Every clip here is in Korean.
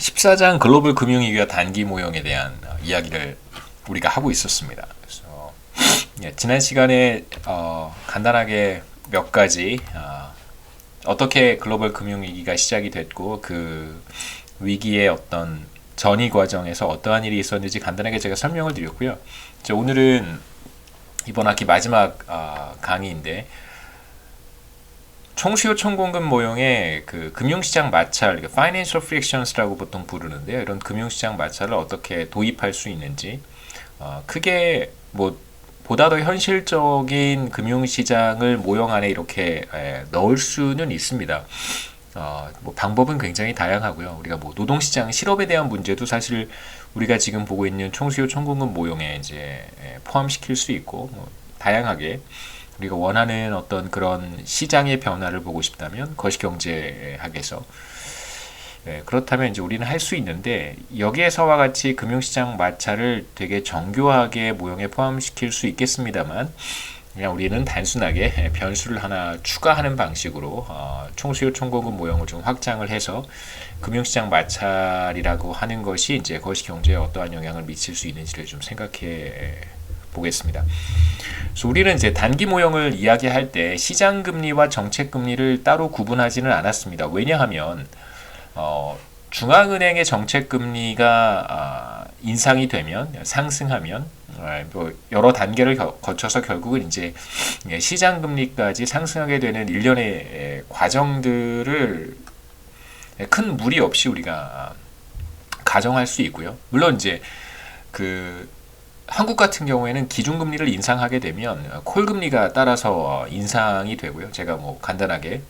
14장 글로벌 금융위기와 단기 모형에 대한 이야기를 우리가 하고 있었습니다. 그래서 지난 시간에 간단하게 몇 가지 어떻게 글로벌 금융위기가 시작이 됐고 그 위기의 어떤 전이 과정에서 어떠한 일이 있었는지 간단하게 제가 설명을 드렸고요. 오늘은 이번 학기 마지막 강의인데 총수요 총공급 모형의 그 금융시장 마찰, Financial Frictions라고 보통 부르는데요. 이런 금융시장 마찰을 어떻게 도입할 수 있는지, 크게 뭐 보다 더 현실적인 금융시장을 모형 안에 이렇게 넣을 수는 있습니다. 뭐 방법은 굉장히 다양하고요. 우리가 뭐 노동시장 실업에 대한 문제도 사실 우리가 지금 보고 있는 총수요 총공급 모형에 이제 포함시킬 수 있고, 뭐 다양하게 우리가 원하는 어떤 그런 시장의 변화를 보고 싶다면 거시경제학에서 그렇다면 이제 우리는 할 수 있는데, 여기에서와 같이 금융시장 마찰을 되게 정교하게 모형에 포함시킬 수 있겠습니다만, 그냥 우리는 단순하게 변수를 하나 추가하는 방식으로 총수요 총공급 모형을 좀 확장을 해서 금융시장 마찰이라고 하는 것이 이제 거시경제에 어떠한 영향을 미칠 수 있는지를 좀 생각해 보겠습니다. 그래서 우리는 이제 단기 모형을 이야기할 때 시장 금리와 정책 금리를 따로 구분하지는 않았습니다. 왜냐하면 중앙은행의 정책 금리가 인상이 되면 상승하면 뭐 여러 단계를 거쳐서 결국은 이제 시장 금리까지 상승하게 되는 일련의 과정들을 큰 무리 없이 우리가 가정할 수 있고요. 물론 이제 그 한국 같은 경우에는 기준금리를 인상하게 되면 콜금리가 따라서 인상이 되고요. 제가 뭐 간단하게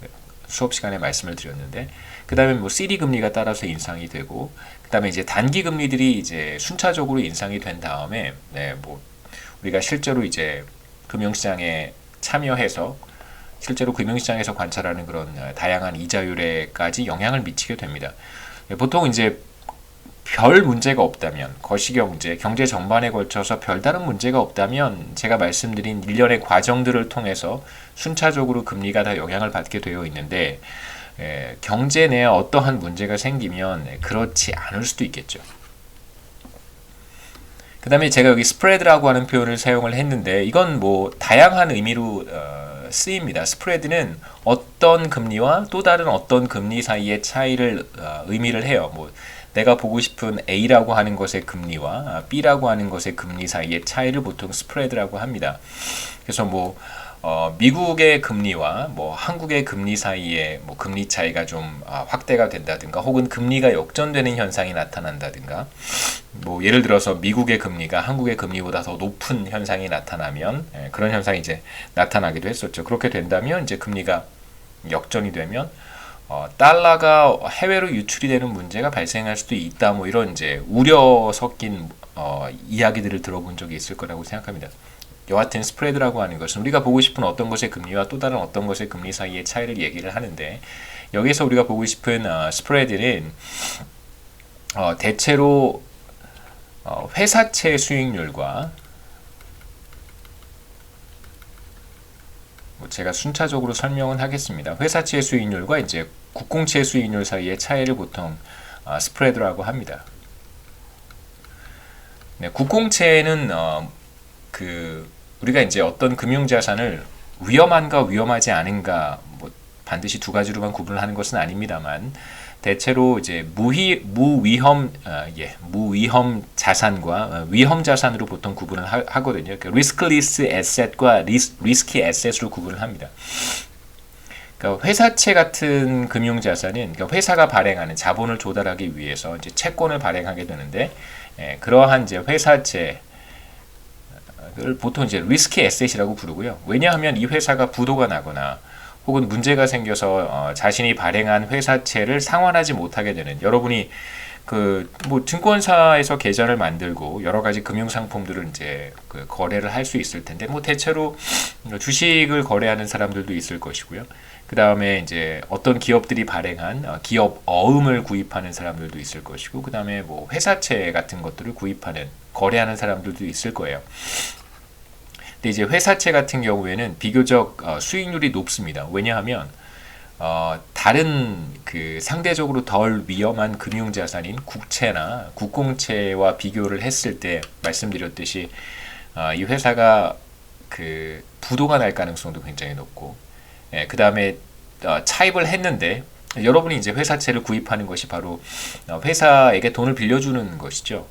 수업 시간에 말씀을 드렸는데, 그 다음에 뭐 CD 금리가 따라서 인상이 되고, 그 다음에 이제 단기 금리들이 이제 순차적으로 인상이 된 다음에, 뭐 우리가 실제로 이제 금융시장에 참여해서 실제로 금융시장에서 관찰하는 그런 다양한 이자율에까지 영향을 미치게 됩니다. 보통 이제 별 문제가 없다면, 거시경제, 경제 전반에 걸쳐서 별다른 문제가 없다면 제가 말씀드린 일련의 과정들을 통해서 순차적으로 금리가 다 영향을 받게 되어 있는데, 경제 내에 어떠한 문제가 생기면 그렇지 않을 수도 있겠죠. 그 다음에 제가 여기 스프레드라고 하는 표현을 사용을 했는데, 이건 뭐 다양한 의미로 쓰입니다. 스프레드는 어떤 금리와 또 다른 어떤 금리 사이의 차이를 의미를 해요. 뭐 내가 보고 싶은 A라고 하는 것의 금리와 B라고 하는 것의 금리 사이의 차이를 보통 스프레드라고 합니다. 그래서 뭐 미국의 금리와 뭐 한국의 금리 사이의 뭐 금리 차이가 좀 확대가 된다든가, 혹은 금리가 역전되는 현상이 나타난다든가, 뭐 예를 들어서 미국의 금리가 한국의 금리보다 더 높은 현상이 나타나면, 그런 현상이 이제 나타나기도 했었죠. 그렇게 된다면 이제 금리가 역전이 되면 달러가 해외로 유출이 되는 문제가 발생할 수도 있다, 뭐 이런 이제 우려 섞인 이야기들을 들어본 적이 있을 거라고 생각합니다. 여하튼 스프레드라고 하는 것은 우리가 보고 싶은 어떤 것의 금리와 또 다른 어떤 것의 금리 사이의 차이를 얘기를 하는데, 여기서 우리가 보고 싶은 스프레드는 대체로 회사채 수익률과, 제가 순차적으로 설명은 하겠습니다. 회사채 수익률과 이제 국공채 수익률 사이의 차이를 보통 스프레드라고 합니다. 국공채는 우리가 이제 어떤 금융자산을 위험한가 위험하지 않은가, 뭐 반드시 두 가지로만 구분을 하는 것은 아닙니다만, 대체로 이제 무위험 자산과 위험 자산으로 보통 구분을 하거든요. 그러니까 리스클리스 에셋과 리스키 에셋으로 구분을 합니다. 그러니까 회사채 같은 금융 자산은 그러니까 회사가 발행하는 자본을 조달하기 위해서 이제 채권을 발행하게 되는데, 그러한 이제 회사채 을 보통 이제 리스키 에셋이라고 부르고요. 왜냐하면 이 회사가 부도가 나거나 혹은 문제가 생겨서 자신이 발행한 회사채를 상환하지 못하게 되는, 여러분이 뭐 증권사에서 계좌를 만들고 여러 가지 금융 상품들을 이제 거래를 할 수 있을 텐데, 뭐 대체로 주식을 거래하는 사람들도 있을 것이고요. 그 다음에 이제 어떤 기업들이 발행한 기업 어음을 구입하는 사람들도 있을 것이고, 그 다음에 뭐 회사채 같은 것들을 구입하는, 거래하는 사람들도 있을 거예요. 근데 이제 회사채 같은 경우에는 비교적 수익률이 높습니다. 왜냐하면 다른 그 상대적으로 덜 위험한 금융자산인 국채나 국공채와 비교를 했을 때 말씀드렸듯이 이 회사가 그 부도가 날 가능성도 굉장히 높고, 예, 그 다음에 차입을 했는데 여러분이 이제 회사채를 구입하는 것이 바로 회사에게 돈을 빌려주는 것이죠.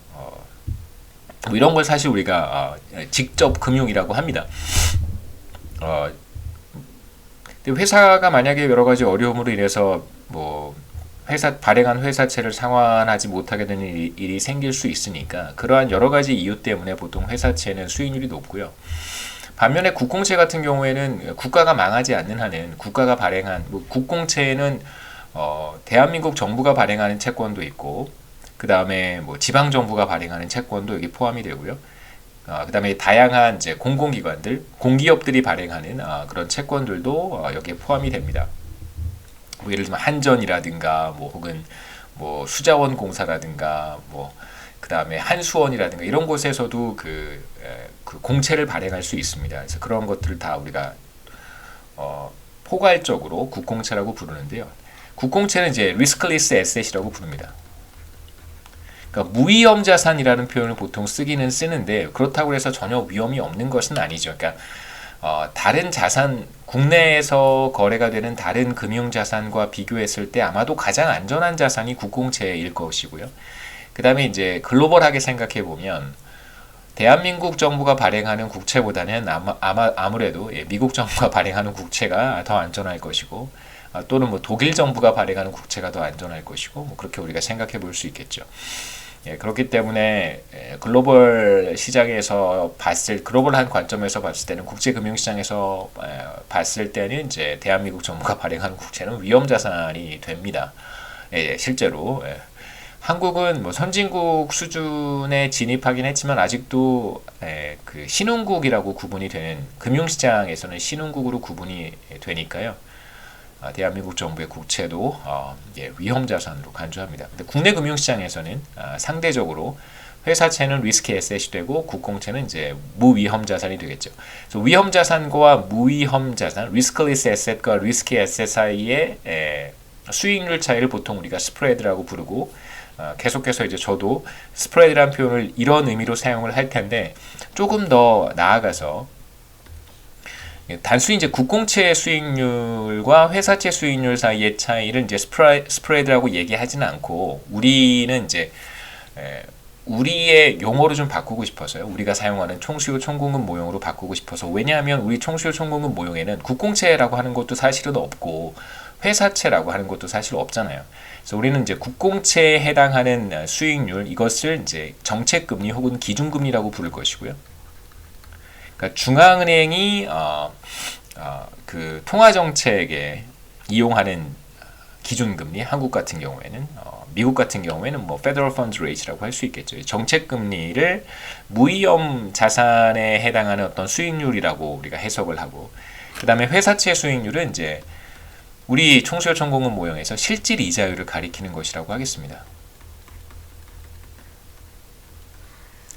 뭐 이런 걸 사실 우리가 직접 금융이라고 합니다. 어, 근데 회사가 만약에 여러 가지 어려움으로 인해서 뭐 회사 발행한 회사채를 상환하지 못하게 되는 일이 생길 수 있으니까 그러한 여러 가지 이유 때문에 보통 회사채는 수익률이 높고요. 반면에 국공채 같은 경우에는 국가가 망하지 않는 한은 국가가 발행한 뭐 국공채는 대한민국 정부가 발행하는 채권도 있고, 그 다음에 뭐 지방 정부가 발행하는 채권도 여기 포함이 되고요. 그 다음에 다양한 이제 공공기관들, 공기업들이 발행하는 그런 채권들도 여기에 포함이 됩니다. 뭐 예를 들면 한전이라든가 뭐 혹은 뭐 수자원공사라든가 뭐 그 다음에 한수원이라든가 이런 곳에서도 그 공채를 발행할 수 있습니다. 그래서 그런 것들을 다 우리가 포괄적으로 국공채라고 부르는데요. 국공채는 이제 리스클리스 에셋이라고 부릅니다. 그러니까 무위험 자산이라는 표현을 보통 쓰기는 쓰는데 그렇다고 해서 전혀 위험이 없는 것은 아니죠. 그러니까 다른 자산, 국내에서 거래가 되는 다른 금융 자산과 비교했을 때 아마도 가장 안전한 자산이 국공채일 것이고요. 그 다음에 이제 글로벌하게 생각해 보면 대한민국 정부가 발행하는 국채보다는 아무래도 미국 정부가 발행하는 국채가 더 안전할 것이고, 또는 뭐 독일 정부가 발행하는 국채가 더 안전할 것이고, 뭐 그렇게 우리가 생각해 볼 수 있겠죠. 예, 그렇기 때문에 글로벌 시장에서 글로벌한 관점에서 봤을 때는 국제금융시장에서 봤을 때는 이제 대한민국 정부가 발행하는 국채는 위험 자산이 됩니다. 예, 실제로. 한국은 뭐 선진국 수준에 진입하긴 했지만 아직도 그 신흥국이라고 구분이 되는, 금융시장에서는 신흥국으로 구분이 되니까요. 대한민국 정부의 국채도 위험 자산으로 간주합니다. 근데 국내 금융시장에서는 상대적으로 회사채는 리스키 에셋이 되고 국공채는 이제 무위험 자산이 되겠죠. 그래서 위험 자산과 무위험 자산, 리스클리스 에셋과 리스키 에셋 사이의 수익률 차이를 보통 우리가 스프레드라고 부르고, 계속해서 이제 저도 스프레드라는 표현을 이런 의미로 사용을 할 텐데 조금 더 나아가서 단순히 이제 국공채 수익률과 회사채 수익률 사이의 차이를 이제 스프레드라고 얘기하지는 않고 우리는 이제 우리의 용어로 좀 바꾸고 싶어서요. 우리가 사용하는 총수요 총공급 모형으로 바꾸고 싶어서. 왜냐하면 우리 총수요 총공급 모형에는 국공채라고 하는 것도 사실은 없고 회사채라고 하는 것도 사실 없잖아요. 그래서 우리는 이제 국공채에 해당하는 수익률, 이것을 이제 정책금리 혹은 기준금리라고 부를 것이고요. 그러니까 중앙은행이 그 통화정책에 이용하는 기준금리, 한국 같은 경우에는 미국 같은 경우에는 뭐 Federal Funds Rate라고 할 수 있겠죠. 정책금리를 무위험 자산에 해당하는 어떤 수익률이라고 우리가 해석을 하고, 그 다음에 회사채 수익률은 이제 우리 총수요 총공급 모형에서 실질 이자율을 가리키는 것이라고 하겠습니다.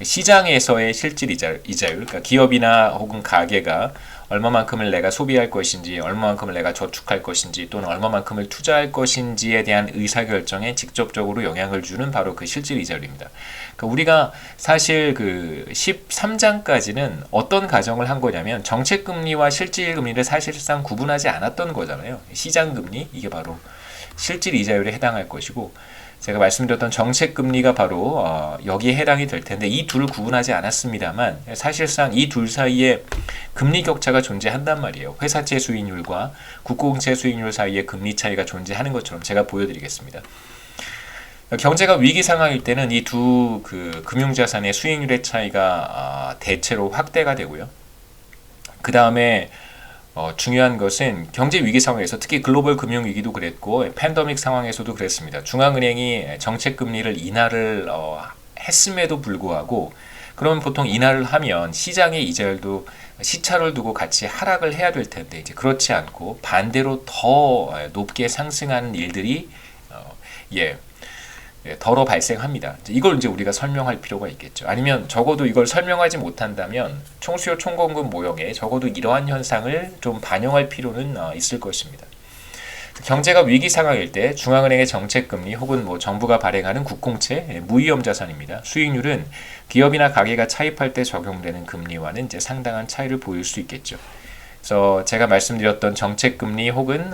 시장에서의 실질 이자율, 그러니까 기업이나 혹은 가게가 얼마만큼을 내가 소비할 것인지, 얼마만큼을 내가 저축할 것인지, 또는 얼마만큼을 투자할 것인지에 대한 의사결정에 직접적으로 영향을 주는 바로 그 실질 이자율입니다. 그러니까 우리가 사실 그 13장까지는 어떤 가정을 한 거냐면 정책금리와 실질금리를 사실상 구분하지 않았던 거잖아요. 시장금리, 이게 바로 실질 이자율에 해당할 것이고, 제가 말씀드렸던 정책금리가 바로 여기에 해당이 될 텐데 이 둘을 구분하지 않았습니다만 사실상 이 둘 사이에 금리 격차가 존재한단 말이에요. 회사채 수익률과 국공채 수익률 사이에 금리 차이가 존재하는 것처럼 제가 보여드리겠습니다. 경제가 위기 상황일 때는 이 두 그 금융자산의 수익률의 차이가 대체로 확대가 되고요. 그 다음에 중요한 것은 경제 위기 상황에서, 특히 글로벌 금융 위기도 그랬고 팬데믹 상황에서도 그랬습니다. 중앙은행이 정책 금리를 인하를 했음에도 불구하고, 그러면 보통 인하를 하면 시장의 이자율도 시차를 두고 같이 하락을 해야 될 텐데 이제 그렇지 않고 반대로 더 높게 상승하는 일들이 덜어 발생합니다. 이걸 이제 우리가 설명할 필요가 있겠죠. 아니면 적어도 이걸 설명하지 못한다면 총수요 총공급 모형에 적어도 이러한 현상을 좀 반영할 필요는 있을 것입니다. 경제가 위기 상황일 때 중앙은행의 정책금리 혹은 뭐 정부가 발행하는 국공채, 무위험 자산입니다. 수익률은 기업이나 가게가 차입할 때 적용되는 금리와는 이제 상당한 차이를 보일 수 있겠죠. 그래서 제가 말씀드렸던 정책금리 혹은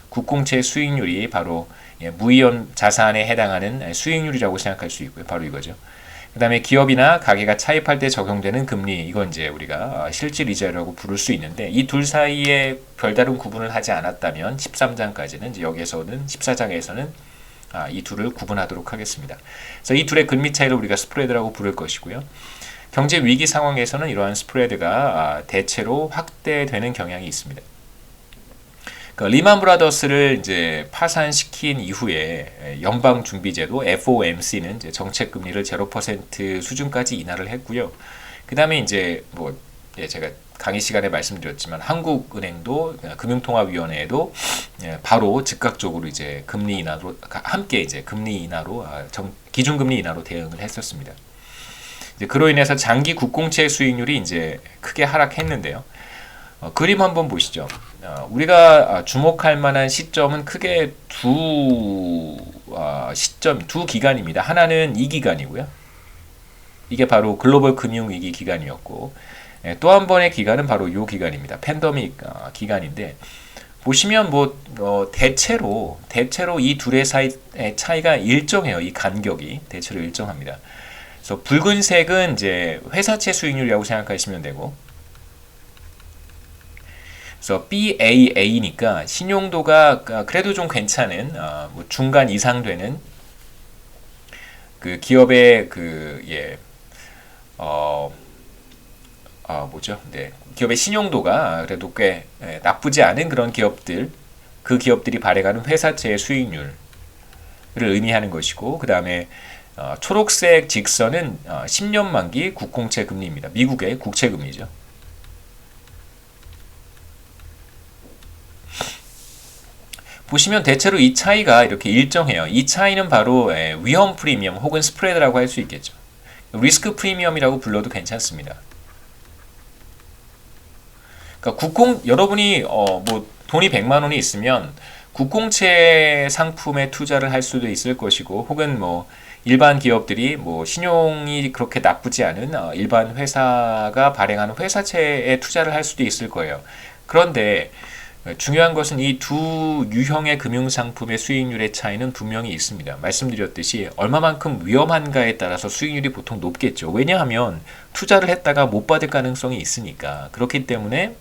국공채 수익률이 바로 무위험 자산에 해당하는 수익률이라고 생각할 수 있고요. 바로 이거죠. 그 다음에 기업이나 가게가 차입할 때 적용되는 금리, 이건 이제 우리가 실질 이자라고 부를 수 있는데, 이 둘 사이에 별다른 구분을 하지 않았다면 13장까지는 이제 여기에서는 14장에서는 이 둘을 구분하도록 하겠습니다. 그래서 이 둘의 금리 차이를 우리가 스프레드라고 부를 것이고요. 경제 위기 상황에서는 이러한 스프레드가 대체로 확대되는 경향이 있습니다. 그러니까 리만 브라더스를 이제 파산시킨 이후에 연방준비제도 FOMC는 이제 정책 금리를 0% 수준까지 인하를 했고요. 그 다음에 이제 뭐 제가 강의 시간에 말씀드렸지만 한국은행도 금융통화위원회에도 바로 즉각적으로 이제 금리 인하로 함께 이제 금리 인하로 기준금리 인하로 대응을 했었습니다. 이제 그로 인해서 장기 국공채 수익률이 이제 크게 하락했는데요. 그림 한번 보시죠. 우리가 주목할 만한 시점은 크게 두 기간입니다. 하나는 이 기간이고요. 이게 바로 글로벌 금융위기 기간이었고, 또 한 번의 기간은 바로 이 기간입니다. 팬데믹 기간인데, 보시면 대체로 이 둘의 사이 차이가 일정해요. 이 간격이 대체로 일정합니다. 그래서 붉은색은 이제 회사채 수익률이라고 생각하시면 되고, 그래서 BAA니까 신용도가 그래도 좀 괜찮은 중간 이상 되는 그 기업의 기업의 신용도가 그래도 꽤 나쁘지 않은 그런 기업들, 그 기업들이 발행하는 회사채의 수익률을 의미하는 것이고, 그 다음에 초록색 직선은 10년 만기 국공채 금리입니다. 미국의 국채 금리죠. 보시면 대체로 이 차이가 이렇게 일정해요. 이 차이는 바로 위험 프리미엄 혹은 스프레드라고 할 수 있겠죠. 리스크 프리미엄이라고 불러도 괜찮습니다. 그러니까 여러분이 돈이 100만 원이 있으면 국공채 상품에 투자를 할 수도 있을 것이고, 혹은 일반 기업들이 신용이 그렇게 나쁘지 않은 일반 회사가 발행하는 회사채에 투자를 할 수도 있을 거예요. 그런데 중요한 것은 이 두 유형의 금융상품의 수익률의 차이는 분명히 있습니다. 말씀드렸듯이 얼마만큼 위험한가에 따라서 수익률이 보통 높겠죠. 왜냐하면 투자를 했다가 못 받을 가능성이 있으니까. 그렇기 때문에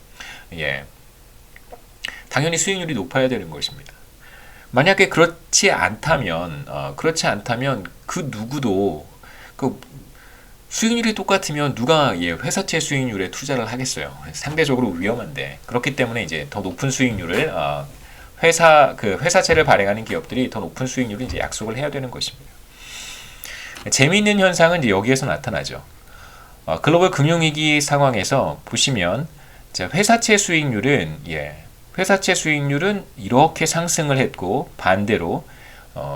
당연히 수익률이 높아야 되는 것입니다. 만약에 그렇지 않다면 그 누구도 수익률이 똑같으면 누가 회사채 수익률에 투자를 하겠어요. 상대적으로 위험한데. 그렇기 때문에 이제 더 높은 수익률을 회사채를 발행하는 기업들이 더 높은 수익률을 이제 약속을 해야 되는 것입니다. 재미있는 현상은 이제 여기에서 나타나죠. 글로벌 금융위기 상황에서 보시면 회사채 수익률은 이렇게 상승을 했고, 반대로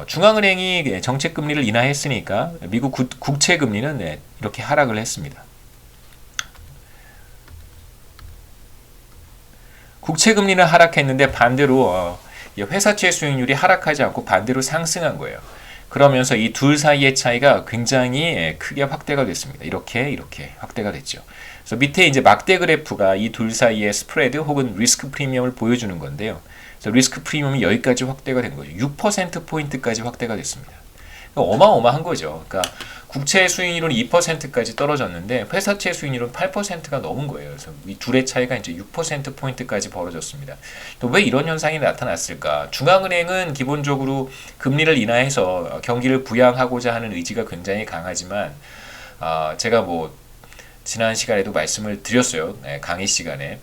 중앙은행이 정책금리를 인하했으니까 미국 국채금리는 이렇게 하락을 했습니다. 국채금리는 하락했는데 반대로 회사채 수익률이 하락하지 않고 반대로 상승한 거예요. 그러면서 이 둘 사이의 차이가 굉장히 크게 확대가 됐습니다. 이렇게 확대가 됐죠. 그래서 밑에 이제 막대 그래프가 이 둘 사이의 스프레드 혹은 리스크 프리미엄을 보여주는 건데요. 그래서 리스크 프리미엄이 여기까지 확대가 된 거죠. 6%포인트까지 확대가 됐습니다. 어마어마한 거죠. 그러니까 국채 수익률은 2%까지 떨어졌는데 회사채 수익률은 8%가 넘은 거예요. 그래서 이 둘의 차이가 이제 6%포인트까지 벌어졌습니다. 또 왜 이런 현상이 나타났을까? 중앙은행은 기본적으로 금리를 인하해서 경기를 부양하고자 하는 의지가 굉장히 강하지만, 제가 지난 시간에도 말씀을 드렸어요. 강의 시간에.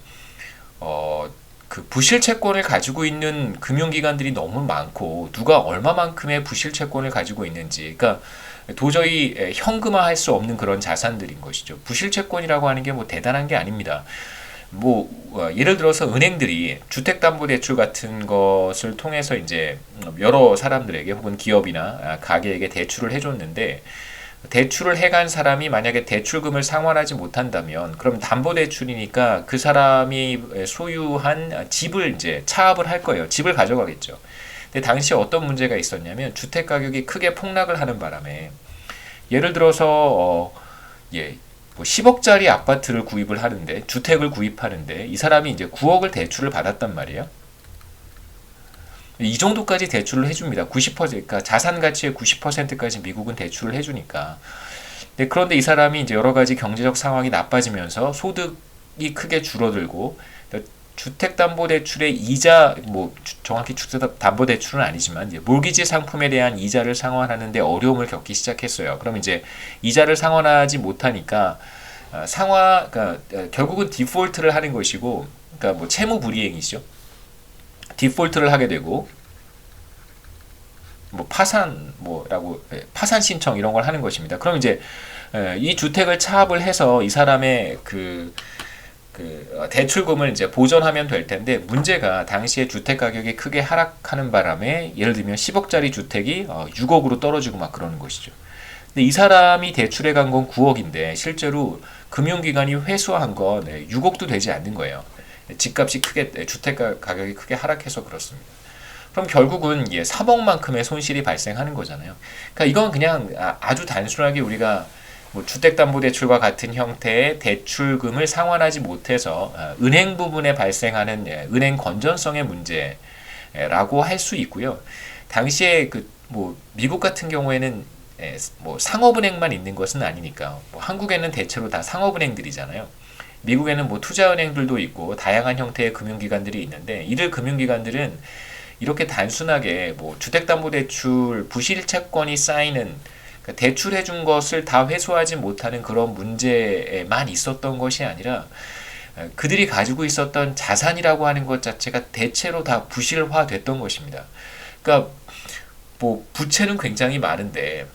그 부실 채권을 가지고 있는 금융기관들이 너무 많고, 누가 얼마만큼의 부실 채권을 가지고 있는지, 그러니까 도저히 현금화할 수 없는 그런 자산들인 것이죠. 부실 채권이라고 하는 게 대단한 게 아닙니다. 예를 들어서 은행들이 주택담보대출 같은 것을 통해서 이제 여러 사람들에게 혹은 기업이나 가게에게 대출을 해줬는데, 대출을 해간 사람이 만약에 대출금을 상환하지 못한다면 그럼 담보대출이니까 그 사람이 소유한 집을 이제 차압을 할 거예요. 집을 가져가겠죠. 근데 당시에 어떤 문제가 있었냐면 주택 가격이 크게 폭락을 하는 바람에 예를 들어서 뭐 10억짜리 아파트를 구입을 하는데 주택을 구입하는데 이 사람이 이제 9억을 대출을 받았단 말이에요. 이 정도까지 대출을 해줍니다. 90%, 그러니까 자산 가치의 90%까지 미국은 대출을 해주니까. 그런데 이 사람이 이제 여러 가지 경제적 상황이 나빠지면서 소득이 크게 줄어들고 주택담보대출의 이자, 뭐 정확히 주택담보대출은 아니지만 이제 몰기지 상품에 대한 이자를 상환하는데 어려움을 겪기 시작했어요. 그럼 이제 이자를 상환하지 못하니까 그러니까 결국은 디폴트를 하는 것이고, 그러니까 뭐 채무 불이행이죠. 디폴트를 하게 되고 뭐 파산 신청 이런 걸 하는 것입니다. 그럼 이제 이 주택을 차압을 해서 이 사람의 그 대출금을 이제 보전하면 될 텐데 문제가 당시에 주택 가격이 크게 하락하는 바람에 예를 들면 10억짜리 주택이 6억으로 떨어지고 막 그러는 것이죠. 근데 이 사람이 대출해 간 건 9억인데 실제로 금융기관이 회수한 건 6억도 되지 않는 거예요. 집값이 크게 주택 가격이 크게 하락해서 그렇습니다. 그럼 결국은 3억만큼의 손실이 발생하는 거잖아요. 그러니까 이건 그냥 아주 단순하게 우리가 뭐 주택담보대출과 같은 형태의 대출금을 상환하지 못해서 은행 부분에 발생하는 은행 건전성의 문제라고 할 수 있고요. 당시에 뭐 미국 같은 경우에는 뭐 상업은행만 있는 것은 아니니까 뭐 한국에는 대체로 다 상업은행들이잖아요. 미국에는 뭐 투자은행들도 있고 다양한 형태의 금융기관들이 있는데 이들 금융기관들은 이렇게 단순하게 뭐 주택담보대출 부실채권이 쌓이는 대출해준 것을 다 회수하지 못하는 그런 문제만 있었던 것이 아니라 그들이 가지고 있었던 자산이라고 하는 것 자체가 대체로 다 부실화됐던 것입니다. 그러니까 뭐 부채는 굉장히 많은데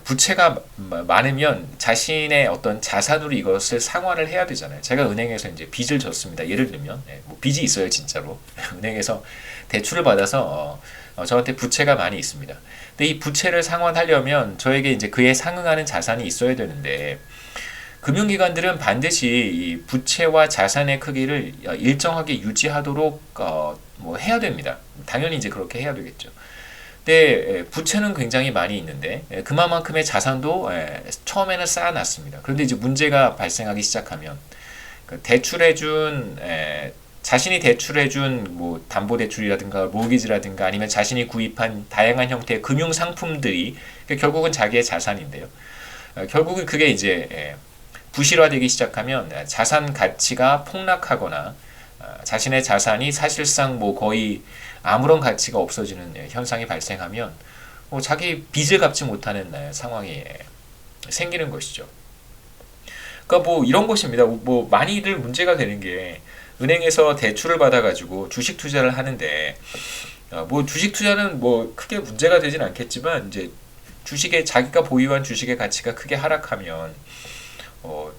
부채가 많으면 자신의 어떤 자산으로 이것을 상환을 해야 되잖아요. 제가 은행에서 이제 빚을 졌습니다. 예를 들면 뭐 빚이 있어요, 진짜로. 은행에서 대출을 받아서 저한테 부채가 많이 있습니다. 근데 이 부채를 상환하려면 저에게 이제 그에 상응하는 자산이 있어야 되는데 금융기관들은 반드시 이 부채와 자산의 크기를 일정하게 유지하도록 뭐 해야 됩니다. 당연히 이제 그렇게 해야 되겠죠. 근데 부채는 굉장히 많이 있는데 그만큼의 자산도 처음에는 쌓아놨습니다. 그런데 이제 문제가 발생하기 시작하면 대출해준 자신이 대출해준 뭐 담보대출이라든가 모기지라든가 아니면 자신이 구입한 다양한 형태의 금융 상품들이 결국은 자기의 자산인데요. 결국은 그게 이제 부실화되기 시작하면 자산 가치가 폭락하거나 자신의 자산이 사실상 뭐 거의 아무런 가치가 없어지는 현상이 발생하면 자기 빚을 갚지 못하는 상황이 생기는 것이죠. 그러니까 뭐 이런 것입니다. 뭐 많이들 문제가 되는 게 은행에서 대출을 받아가지고 주식 투자를 하는데 뭐 주식 투자는 뭐 크게 문제가 되진 않겠지만 이제 자기가 보유한 주식의 가치가 크게 하락하면 뭐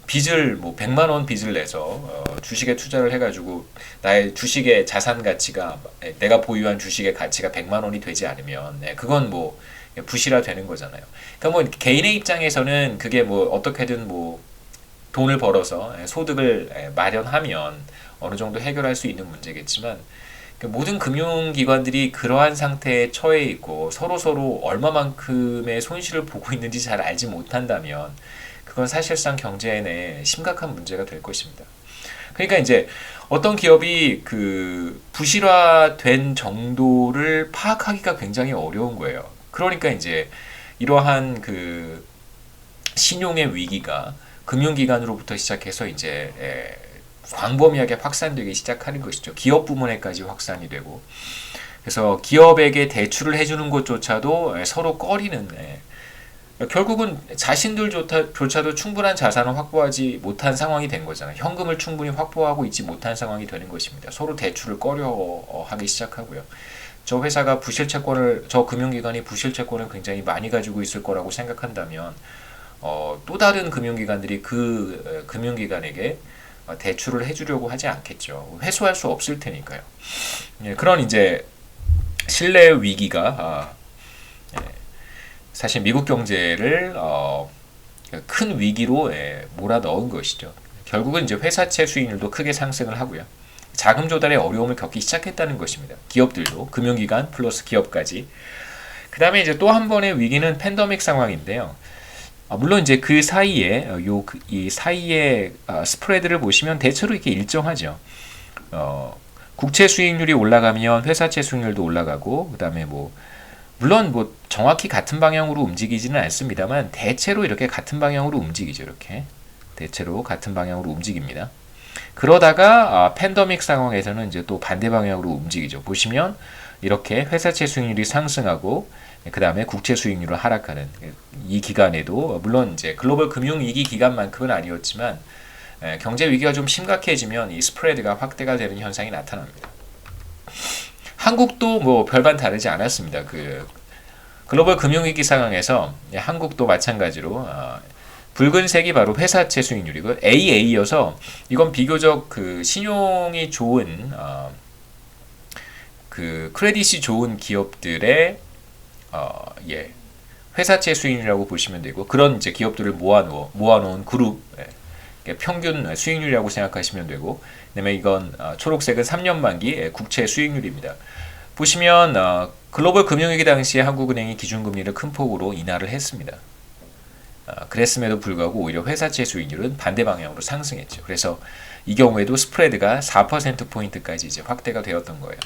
빚을 뭐 100만 원 빚을 내서 주식에 투자를 해가지고 나의 주식의 자산 가치가 내가 보유한 주식의 가치가 100만 원이 되지 않으면 그건 뭐 부실화되는 거잖아요. 그러니까 뭐 개인의 입장에서는 그게 뭐 어떻게든 뭐 돈을 벌어서 소득을 마련하면 어느 정도 해결할 수 있는 문제겠지만 모든 금융기관들이 그러한 상태에 처해 있고 서로 얼마만큼의 손실을 보고 있는지 잘 알지 못한다면 그건 사실상 경제 내 심각한 문제가 될 것입니다. 그러니까 이제 어떤 기업이 그 부실화된 정도를 파악하기가 굉장히 어려운 거예요. 그러니까 이제 이러한 그 신용의 위기가 금융기관으로부터 시작해서 이제 광범위하게 확산되기 시작하는 것이죠. 기업 부문에까지 확산이 되고 그래서 기업에게 대출을 해주는 것조차도 서로 꺼리는 결국은 자신들조차도 충분한 자산을 확보하지 못한 상황이 된 거잖아요. 현금을 충분히 확보하고 있지 못한 상황이 되는 것입니다. 서로 대출을 꺼려하기 시작하고요. 저 금융기관이 부실채권을 굉장히 많이 가지고 있을 거라고 생각한다면 또 다른 금융기관들이 그 금융기관에게 대출을 해주려고 하지 않겠죠. 회수할 수 없을 테니까요. 그런 이제 신뢰 위기가 사실 미국 경제를 큰 위기로 몰아넣은 것이죠. 결국은 이제 회사채 수익률도 크게 상승을 하고요. 자금 조달에 어려움을 겪기 시작했다는 것입니다. 기업들도 금융기관 플러스 기업까지. 그 다음에 이제 또 한 번의 위기는 팬데믹 상황인데요. 물론 이제 그 사이에 이 사이에 스프레드를 보시면 대체로 이렇게 일정하죠. 국채 수익률이 올라가면 회사채 수익률도 올라가고, 그 다음에 물론 정확히 같은 방향으로 움직이지는 않습니다만 대체로 이렇게 같은 방향으로 움직이죠. 이렇게 대체로 같은 방향으로 움직입니다. 그러다가 팬데믹 상황에서는 이제 또 반대 방향으로 움직이죠. 보시면 이렇게 회사채 수익률이 상승하고 그 다음에 국채 수익률은 하락하는 이 기간에도 물론 이제 글로벌 금융 위기 기간만큼은 아니었지만 경제 위기가 좀 심각해지면 이 스프레드가 확대가 되는 현상이 나타납니다. 한국도 별반 다르지 않았습니다. 그 글로벌 금융 위기 상황에서 한국도 마찬가지로 붉은색이 바로 회사채 수익률이고 AA여서 이건 비교적 그 신용이 좋은 그 크레딧이 좋은 기업들의 회사채 수익률이라고 보시면 되고 그런 이제 기업들을 모아놓은 그룹 평균 수익률이라고 생각하시면 되고 그다음에 이건 초록색은 3년 만기 국채 수익률입니다. 보시면 글로벌 금융위기 당시에 한국은행이 기준금리를 큰 폭으로 인하를 했습니다. 그랬음에도 불구하고 오히려 회사채 수익률은 반대 방향으로 상승했죠. 그래서 이 경우에도 스프레드가 4%포인트까지 이제 확대가 되었던 거예요.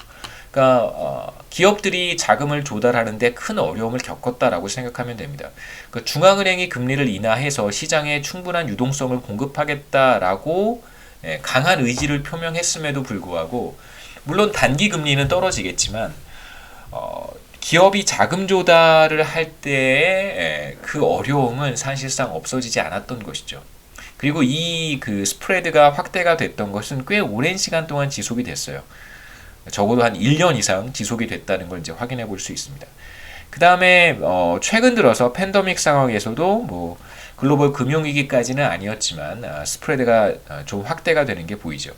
그러니까 기업들이 자금을 조달하는데 큰 어려움을 겪었다라고 생각하면 됩니다. 그러니까 중앙은행이 금리를 인하해서 시장에 충분한 유동성을 공급하겠다라고 강한 의지를 표명했음에도 불구하고 물론 단기 금리는 떨어지겠지만 기업이 자금 조달을 할 때의 그 어려움은 사실상 없어지지 않았던 것이죠. 그리고 이 그 스프레드가 확대가 됐던 것은 꽤 오랜 시간 동안 지속이 됐어요. 적어도 한 1년 이상 지속이 됐다는 걸 이제 확인해 볼 수 있습니다. 그 다음에 최근 들어서 팬데믹 상황에서도 글로벌 금융위기까지는 아니었지만 스프레드가 좀 확대가 되는 게 보이죠.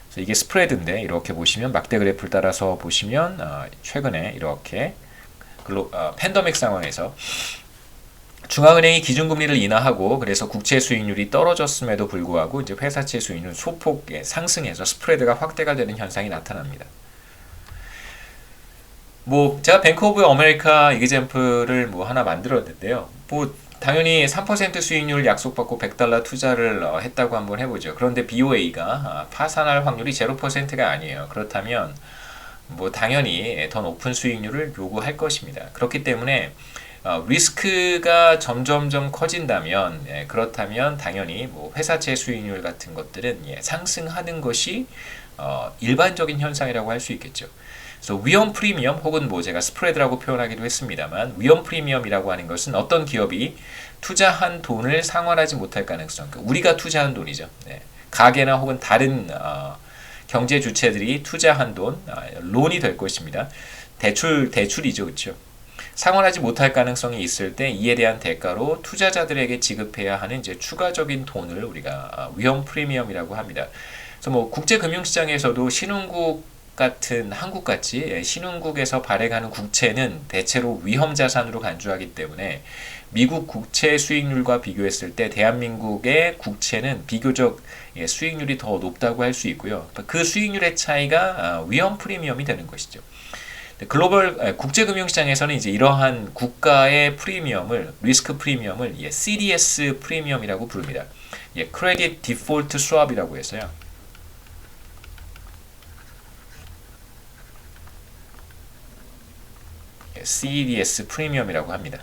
그래서 이게 스프레드인데 이렇게 보시면 막대 그래프를 따라서 보시면 최근에 이렇게 팬데믹 상황에서 중앙은행이 기준금리를 인하하고 그래서 국채 수익률이 떨어졌음에도 불구하고 이제 회사채 수익률 소폭 상승해서 스프레드가 확대가 되는 현상이 나타납니다. 제가 뱅크 오브 아메리카 이그젬플을 하나 만들었는데요. 당연히 3% 수익률 약속받고 $100 투자를 했다고 한번 해보죠. 그런데 BOA가 파산할 확률이 0%가 아니에요. 그렇다면 당연히 더 높은 수익률을 요구할 것입니다. 그렇기 때문에 리스크가 점점점 커진다면 그렇다면 당연히 회사채 수익률 같은 것들은 상승하는 것이 일반적인 현상이라고 할 수 있겠죠. 그래서 위험 프리미엄 혹은 제가 스프레드라고 표현하기도 했습니다만 위험 프리미엄이라고 하는 것은 어떤 기업이 투자한 돈을 상환하지 못할 가능성, 그러니까 우리가 투자한 돈이죠. 가계나 혹은 다른 경제 주체들이 투자한 돈, 론이 될 것입니다. 대출이죠, 그렇죠? 상환하지 못할 가능성이 있을 때 이에 대한 대가로 투자자들에게 지급해야 하는 이제 추가적인 돈을 우리가 위험 프리미엄이라고 합니다. 그래서 국제 금융시장에서도 신흥국 같은 한국같이 신흥국에서 발행하는 국채는 대체로 위험 자산으로 간주하기 때문에 미국 국채 수익률과 비교했을 때 대한민국의 국채는 비교적 수익률이 더 높다고 할 수 있고요. 그 수익률의 차이가 위험 프리미엄이 되는 것이죠. 글로벌 국제금융시장에서는 이제 이러한 국가의 프리미엄을 리스크 프리미엄을 CDS 프리미엄이라고 부릅니다. 크레딧 디폴트 스왑이라고 해서요. CDS 프리미엄이라고 합니다.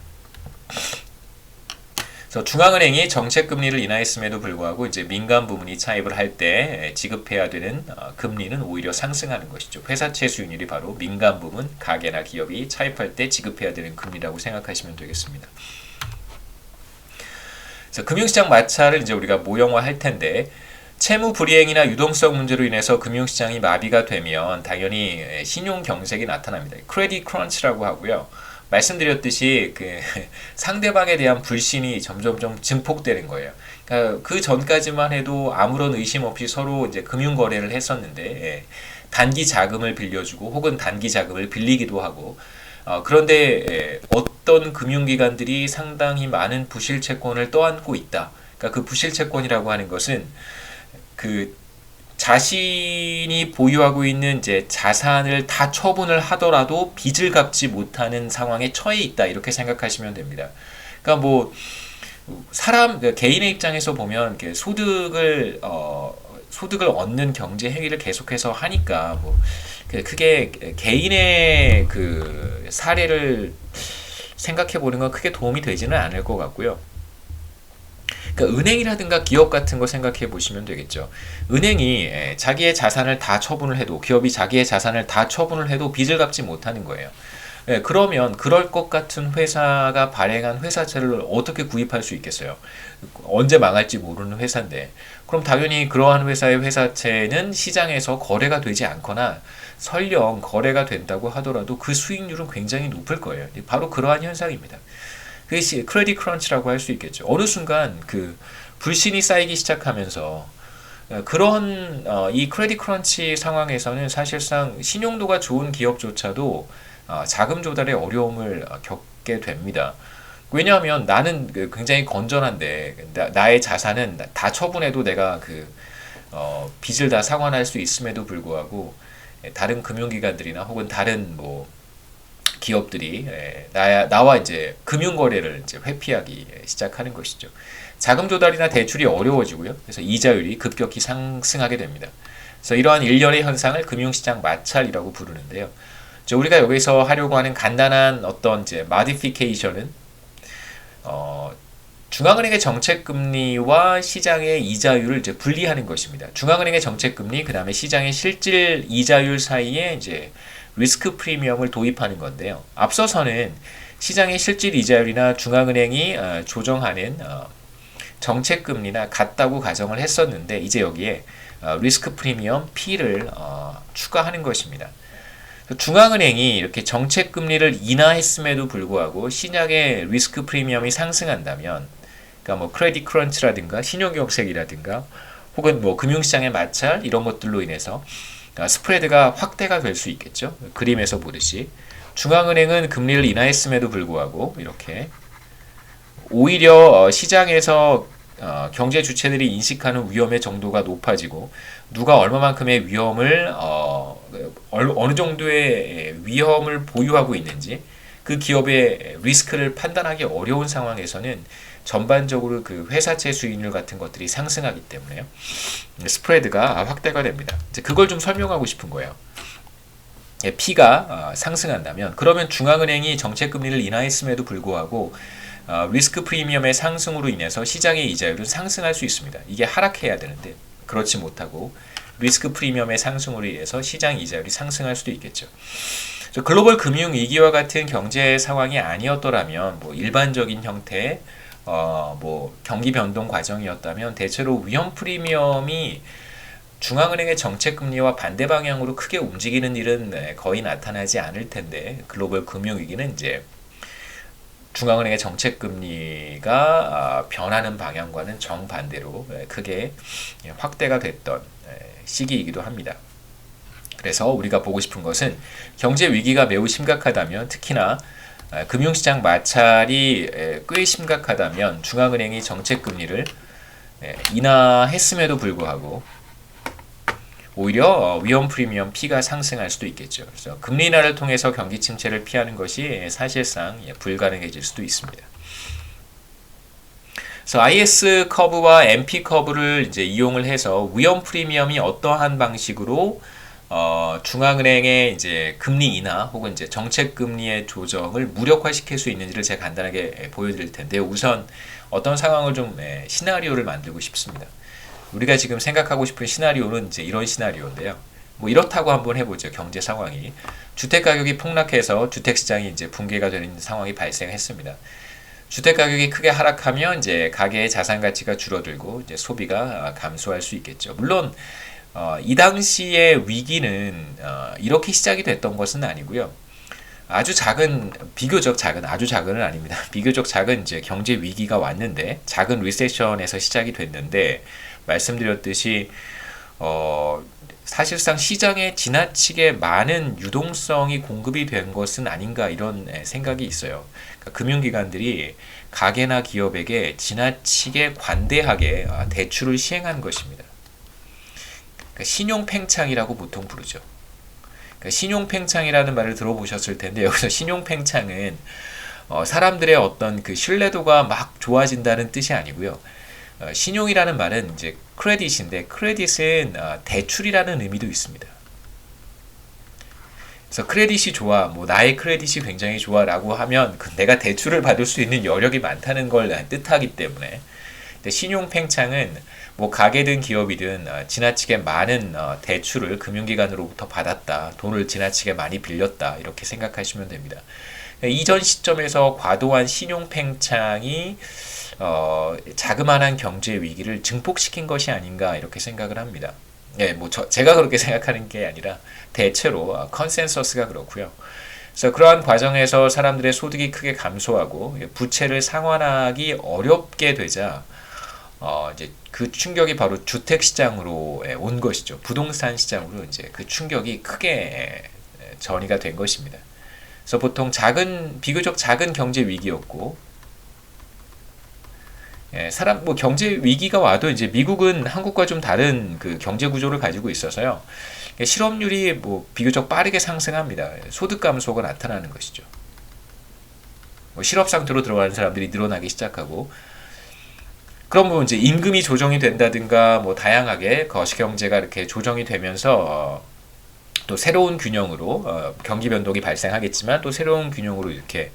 그래서 중앙은행이 정책 금리를 인하했음에도 불구하고 이제 민간 부문이 차입을 할 때 지급해야 되는 금리는 오히려 상승하는 것이죠. 회사채 수익률이 바로 민간 부문, 가계나 기업이 차입할 때 지급해야 되는 금리라고 생각하시면 되겠습니다. 그래서 금융시장 마찰을 이제 우리가 모형화할 텐데 채무 불이행이나 유동성 문제로 인해서 금융시장이 마비가 되면 당연히 신용 경색이 나타납니다. 크레딧 크런치라고 하고요. 말씀드렸듯이 상대방에 대한 불신이 점점점 증폭되는 거예요. 그러니까 그 전까지만 해도 아무런 의심 없이 서로 이제 금융 거래를 했었는데 단기 자금을 빌려주고 혹은 단기 자금을 빌리기도 하고 그런데 어떤 금융기관들이 상당히 많은 부실 채권을 떠안고 있다. 그러니까 그 부실 채권이라고 하는 것은 그 자신이 보유하고 있는 이제 자산을 다 처분을 하더라도 빚을 갚지 못하는 상황에 처해 있다. 이렇게 생각하시면 됩니다. 그러니까 뭐 개인의 입장에서 보면 소득을 얻는 경제 행위를 계속해서 하니까 뭐 크게 개인의 그 사례를 생각해 보는 건 크게 도움이 되지는 않을 것 같고요. 그러니까 은행이라든가 기업 같은 거 생각해 보시면 되겠죠. 은행이 자기의 자산을 다 처분을 해도, 기업이 자기의 자산을 다 처분을 해도 빚을 갚지 못하는 거예요. 그러면 그럴 것 같은 회사가 발행한 회사채를 어떻게 구입할 수 있겠어요? 언제 망할지 모르는 회사인데. 그럼 당연히 그러한 회사의 회사채는 시장에서 거래가 되지 않거나 설령 거래가 된다고 하더라도 그 수익률은 굉장히 높을 거예요. 바로 그러한 현상입니다. 그것이 크레딧 크런치라고 할 수 있겠죠. 어느 순간 그 불신이 쌓이기 시작하면서 그런 이 크레딧 크런치 상황에서는 사실상 신용도가 좋은 기업조차도 자금 조달에 어려움을 겪게 됩니다. 왜냐하면 나는 굉장히 건전한데 나의 자산은 다 처분해도 내가 빚을 다 상환할 수 있음에도 불구하고 다른 금융기관들이나 혹은 다른 뭐 기업들이 나와 이제 금융 거래를 이제 회피하기 시작하는 것이죠. 자금 조달이나 대출이 어려워지고요. 그래서 이자율이 급격히 상승하게 됩니다. 그래서 이러한 일련의 현상을 금융시장 마찰이라고 부르는데요. 우리가 여기서 하려고 하는 간단한 어떤 이제 마디피케이션은 중앙은행의 정책금리와 시장의 이자율을 이제 분리하는 것입니다. 중앙은행의 정책금리, 그 다음에 시장의 실질 이자율 사이에 이제 리스크 프리미엄을 도입하는 건데요. 앞서서는 시장의 실질 이자율이나 중앙은행이 조정하는 정책금리나 같다고 가정을 했었는데 이제 여기에 리스크 프리미엄 P를 추가하는 것입니다. 중앙은행이 이렇게 정책금리를 인하했음에도 불구하고 시장의 리스크 프리미엄이 상승한다면, 그러니까 뭐 크레딧 크런치라든가 신용경색이라든가 혹은 뭐 금융시장의 마찰 이런 것들로 인해서 스프레드가 확대가 될 수 있겠죠. 그림에서 보듯이 중앙은행은 금리를 인하했음에도 불구하고 이렇게 오히려 시장에서 경제 주체들이 인식하는 위험의 정도가 높아지고 누가 얼마만큼의 위험을 어느 정도의 위험을 보유하고 있는지 그 기업의 리스크를 판단하기 어려운 상황에서는 전반적으로 그 회사채 수익률 같은 것들이 상승하기 때문에요. 스프레드가 확대가 됩니다. 이제 그걸 좀 설명하고 싶은 거예요. P가 상승한다면 그러면 중앙은행이 정책금리를 인하했음에도 불구하고 리스크 프리미엄의 상승으로 인해서 시장의 이자율은 상승할 수 있습니다. 이게 하락해야 되는데 그렇지 못하고 리스크 프리미엄의 상승으로 인해서 시장 이자율이 상승할 수도 있겠죠. 글로벌 금융 위기와 같은 경제 상황이 아니었더라면 뭐 일반적인 형태의 뭐 경기 변동 과정이었다면 대체로 위험 프리미엄이 중앙은행의 정책 금리와 반대 방향으로 크게 움직이는 일은 거의 나타나지 않을 텐데 글로벌 금융 위기는 이제 중앙은행의 정책 금리가 변하는 방향과는 정반대로 크게 확대가 됐던 시기이기도 합니다. 그래서 우리가 보고 싶은 것은 경제 위기가 매우 심각하다면 특히나 금융시장 마찰이 꽤 심각하다면 중앙은행이 정책 금리를 인하했음에도 불구하고 오히려 위험 프리미엄 P가 상승할 수도 있겠죠. 그래서 금리 인하를 통해서 경기 침체를 피하는 것이 사실상 불가능해질 수도 있습니다. 그래서 IS 커브와 MP 커브를 이제 이용을 해서 위험 프리미엄이 어떠한 방식으로 중앙은행의 이제 금리 인하 혹은 이제 정책 금리의 조정을 무력화시킬 수 있는지를 제가 간단하게 보여드릴 텐데요. 우선 어떤 상황을 좀 시나리오를 만들고 싶습니다. 우리가 지금 생각하고 싶은 시나리오는 이제 이런 시나리오인데요. 뭐 이렇다고 한번 해보죠. 경제 상황이 주택 가격이 폭락해서 주택 시장이 이제 붕괴가 되는 상황이 발생했습니다. 주택 가격이 크게 하락하면 이제 가계의 자산 가치가 줄어들고 이제 소비가 감소할 수 있겠죠. 물론 이 당시의 위기는 이렇게 시작이 됐던 것은 아니고요. 아주 작은, 비교적 작은, 아주 작은은 아닙니다. 비교적 작은 이제 경제 위기가 왔는데, 작은 리세션에서 시작이 됐는데, 말씀드렸듯이, 사실상 시장에 지나치게 많은 유동성이 공급이 된 것은 아닌가 이런 생각이 있어요. 그러니까 금융기관들이 가게나 기업에게 지나치게 관대하게 대출을 시행한 것입니다. 그러니까 신용팽창이라고 보통 부르죠. 그러니까 신용팽창이라는 말을 들어보셨을 텐데 여기서 신용팽창은 사람들의 어떤 그 신뢰도가 막 좋아진다는 뜻이 아니고요. 신용이라는 말은 이제 크레딧인데 크레딧은 대출이라는 의미도 있습니다. 그래서 크레딧이 좋아, 뭐 나의 크레딧이 굉장히 좋아라고 하면 내가 대출을 받을 수 있는 여력이 많다는 걸 뜻하기 때문에 신용 팽창은 뭐 가게든 기업이든 지나치게 많은 대출을 금융기관으로부터 받았다, 돈을 지나치게 많이 빌렸다 이렇게 생각하시면 됩니다. 이전 시점에서 과도한 신용 팽창이 자그마한 경제 위기를 증폭시킨 것이 아닌가 이렇게 생각을 합니다. 예, 뭐 제가 그렇게 생각하는 게 아니라 대체로 컨센서스가 그렇고요. 그래서 그러한 과정에서 사람들의 소득이 크게 감소하고 부채를 상환하기 어렵게 되자 이제 그 충격이 바로 주택 시장으로 온 것이죠. 부동산 시장으로 이제 그 충격이 크게 전이가 된 것입니다. 그래서 보통 비교적 작은 경제 위기였고, 뭐 경제 위기가 와도 이제 미국은 한국과 좀 다른 그 경제 구조를 가지고 있어서요. 실업률이 뭐 비교적 빠르게 상승합니다. 소득 감소가 나타나는 것이죠. 뭐 실업 상태로 들어가는 사람들이 늘어나기 시작하고, 그럼 뭐 이제 임금이 조정이 된다든가 뭐 다양하게 거시 경제가 이렇게 조정이 되면서 또 새로운 균형으로 경기 변동이 발생하겠지만 또 새로운 균형으로 이렇게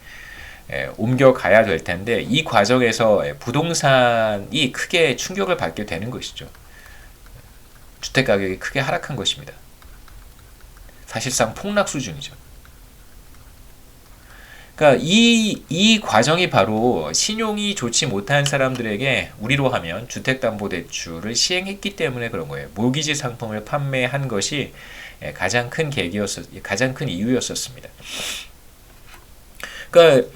옮겨가야 될 텐데 이 과정에서 부동산이 크게 충격을 받게 되는 것이죠. 주택 가격이 크게 하락한 것입니다. 사실상 폭락 수준이죠. 그러니까 이 과정이 바로 신용이 좋지 못한 사람들에게 우리로 하면 주택담보대출을 시행했기 때문에 그런 거예요. 모기지 상품을 판매한 것이 가장 큰 가장 큰 이유였었습니다. 그러니까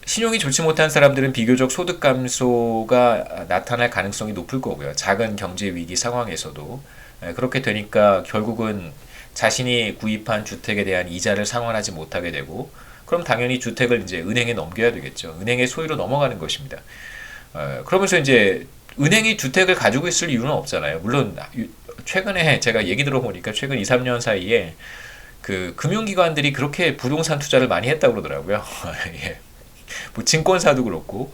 신용이 좋지 못한 사람들은 비교적 소득 감소가 나타날 가능성이 높을 거고요. 작은 경제 위기 상황에서도 그렇게 되니까 결국은 자신이 구입한 주택에 대한 이자를 상환하지 못하게 되고, 그럼 당연히 주택을 이제 은행에 넘겨야 되겠죠. 은행의 소유로 넘어가는 것입니다. 그러면서 이제 은행이 주택을 가지고 있을 이유는 없잖아요. 물론 최근에 제가 얘기 들어보니까 최근 2, 3년 사이에 그 금융기관들이 그렇게 부동산 투자를 많이 했다고 그러더라고요. 예. 뭐 증권사도 그렇고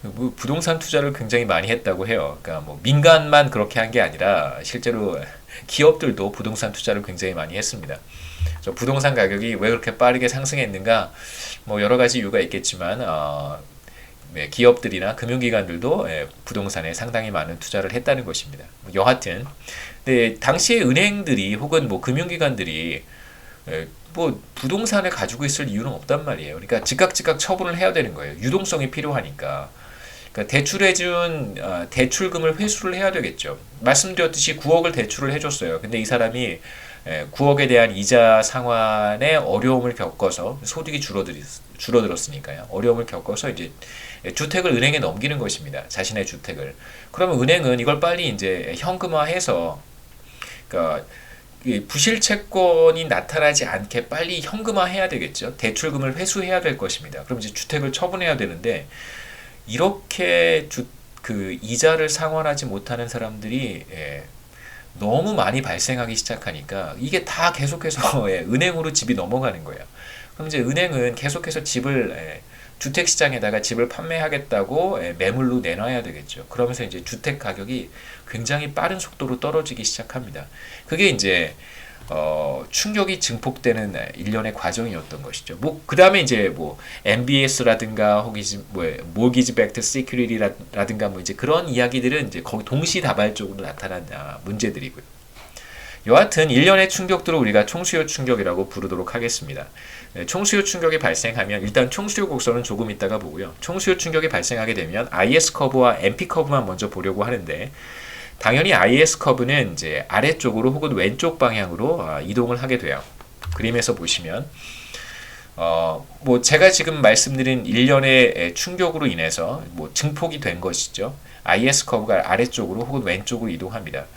뭐 부동산 투자를 굉장히 많이 했다고 해요. 그러니까 뭐 민간만 그렇게 한 게 아니라 실제로 기업들도 부동산 투자를 굉장히 많이 했습니다. 그래서 부동산 가격이 왜 그렇게 빠르게 상승했는가, 뭐 여러 가지 이유가 있겠지만 기업들이나 금융기관들도 부동산에 상당히 많은 투자를 했다는 것입니다. 여하튼, 근데 당시에 은행들이 혹은 뭐 금융기관들이 뭐 부동산을 가지고 있을 이유는 없단 말이에요. 그러니까 즉각 처분을 해야 되는 거예요. 유동성이 필요하니까. 그러니까 대출해준 대출금을 회수를 해야 되겠죠. 말씀드렸듯이 9억을 대출을 해줬어요. 근데 이 사람이 9억에 대한 이자 상환에 어려움을 겪어서 소득이 줄어들었으니까요. 어려움을 겪어서 이제 주택을 은행에 넘기는 것입니다. 자신의 주택을. 그러면 은행은 이걸 빨리 이제 현금화해서, 그러니까 부실 채권이 나타나지 않게 빨리 현금화해야 되겠죠. 대출금을 회수해야 될 것입니다. 그럼 이제 주택을 처분해야 되는데 이렇게 그 이자를 상환하지 못하는 사람들이 너무 많이 발생하기 시작하니까 이게 다 계속해서 은행으로 집이 넘어가는 거예요. 그럼 이제 은행은 계속해서 주택시장에다가 집을 판매하겠다고 매물로 내놔야 되겠죠. 그러면서 이제 주택 가격이 굉장히 빠른 속도로 떨어지기 시작합니다. 그게 이제 충격이 증폭되는 일련의 과정이었던 것이죠. 뭐 그 다음에 이제 뭐 MBS라든가 혹은 뭐 Mortgage Backed Security라든가 뭐 이제 그런 이야기들은 이제 거기 동시다발적으로 나타난 문제들이고요. 여하튼 일련의 충격들을 우리가 총수요 충격이라고 부르도록 하겠습니다. 총수요 충격이 발생하면 일단 총수요 곡선은 조금 이따가 보고요. 총수요 충격이 발생하게 되면 IS 커브와 MP 커브만 먼저 보려고 하는데, 당연히 IS 커브는 이제 아래쪽으로 혹은 왼쪽 방향으로 이동을 하게 돼요. 그림에서 보시면 뭐 제가 지금 말씀드린 일련의 충격으로 인해서 뭐 증폭이 된 것이죠. IS 커브가 아래쪽으로 혹은 왼쪽으로 이동합니다.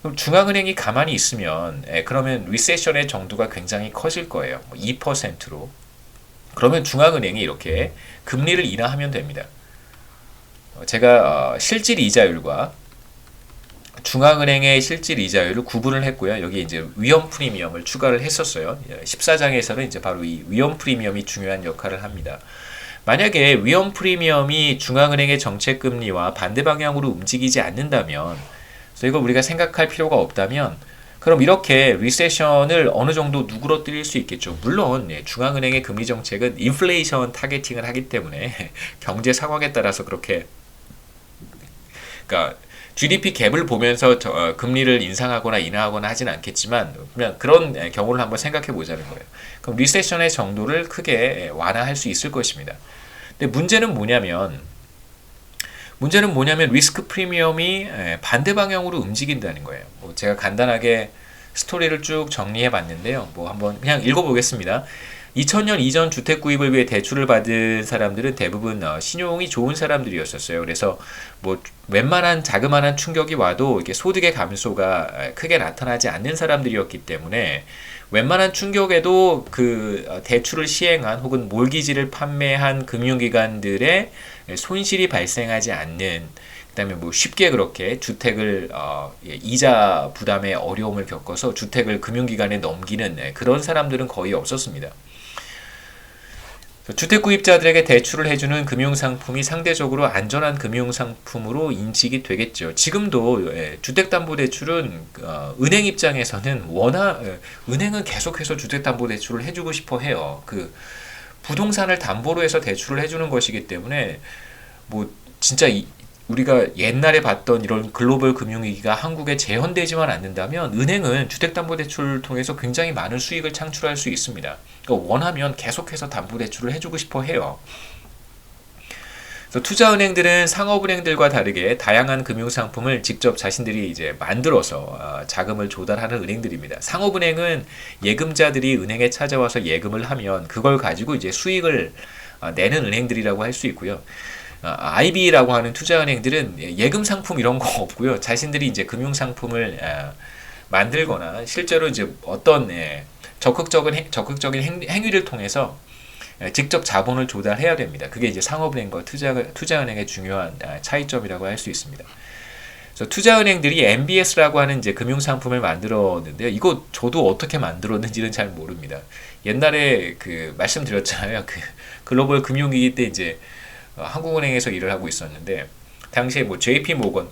그럼 중앙은행이 가만히 있으면 그러면 리세션의 정도가 굉장히 커질 거예요. 2%로. 그러면 중앙은행이 이렇게 금리를 인하하면 됩니다. 제가 실질 이자율과 중앙은행의 실질 이자율을 구분을 했고요. 여기 이제 위험 프리미엄을 추가를 했었어요. 14장에서는 이제 바로 이 위험 프리미엄이 중요한 역할을 합니다. 만약에 위험 프리미엄이 중앙은행의 정책 금리와 반대 방향으로 움직이지 않는다면, 그래서 이걸 우리가 생각할 필요가 없다면, 그럼 이렇게 리세션을 어느 정도 누그러뜨릴 수 있겠죠. 물론 중앙은행의 금리 정책은 인플레이션 타겟팅을 하기 때문에 경제 상황에 따라서 그렇게, 그러니까 GDP 갭을 보면서 금리를 인상하거나 인하하거나 하진 않겠지만, 그냥 그런 경우를 한번 생각해 보자는 거예요. 그럼 리세션의 정도를 크게 완화할 수 있을 것입니다. 근데 문제는 뭐냐면 리스크 프리미엄이 반대 방향으로 움직인다는 거예요. 제가 간단하게 스토리를 쭉 정리해 봤는데요. 한번 그냥 읽어 보겠습니다. 2000년 이전 주택 구입을 위해 대출을 받은 사람들은 대부분 신용이 좋은 사람들이었었어요. 그래서 웬만한 자그마한 충격이 와도 이렇게 소득의 감소가 크게 나타나지 않는 사람들이었기 때문에 웬만한 충격에도 그 대출을 시행한 혹은 몰기지를 판매한 금융기관들의 손실이 발생하지 않는, 그다음에 쉽게 그렇게 주택을 이자 부담의 어려움을 겪어서 주택을 금융기관에 넘기는 그런 사람들은 거의 없었습니다. 주택 구입자들에게 대출을 해주는 금융상품이 상대적으로 안전한 금융상품으로 인식이 되겠죠. 지금도 주택담보대출은 은행 입장에서는 은행은 계속해서 주택담보대출을 해주고 싶어 해요. 그 부동산을 담보로 해서 대출을 해주는 것이기 때문에 진짜 우리가 옛날에 봤던 이런 글로벌 금융위기가 한국에 재현되지만 않는다면 은행은 주택담보대출을 통해서 굉장히 많은 수익을 창출할 수 있습니다. 그러니까 원하면 계속해서 담보대출을 해주고 싶어 해요. 그래서 투자은행들은 상업은행들과 다르게 다양한 금융상품을 직접 자신들이 이제 만들어서 자금을 조달하는 은행들입니다. 상업은행은 예금자들이 은행에 찾아와서 예금을 하면 그걸 가지고 이제 수익을 내는 은행들이라고 할 수 있고요. IB라고 하는 투자은행들은 예금 상품 이런 거 없고요. 자신들이 이제 금융 상품을 만들거나 실제로 이제 어떤 적극적인 행위를 통해서 직접 자본을 조달해야 됩니다. 그게 이제 상업은행과 투자은행의 중요한 차이점이라고 할 수 있습니다. 그래서 투자은행들이 MBS라고 하는 이제 금융 상품을 만들었는데요. 이거 저도 어떻게 만들었는지는 잘 모릅니다. 옛날에 말씀드렸잖아요. 글로벌 금융위기 때 이제 한국은행에서 일을 하고 있었는데 당시에 JP 모건,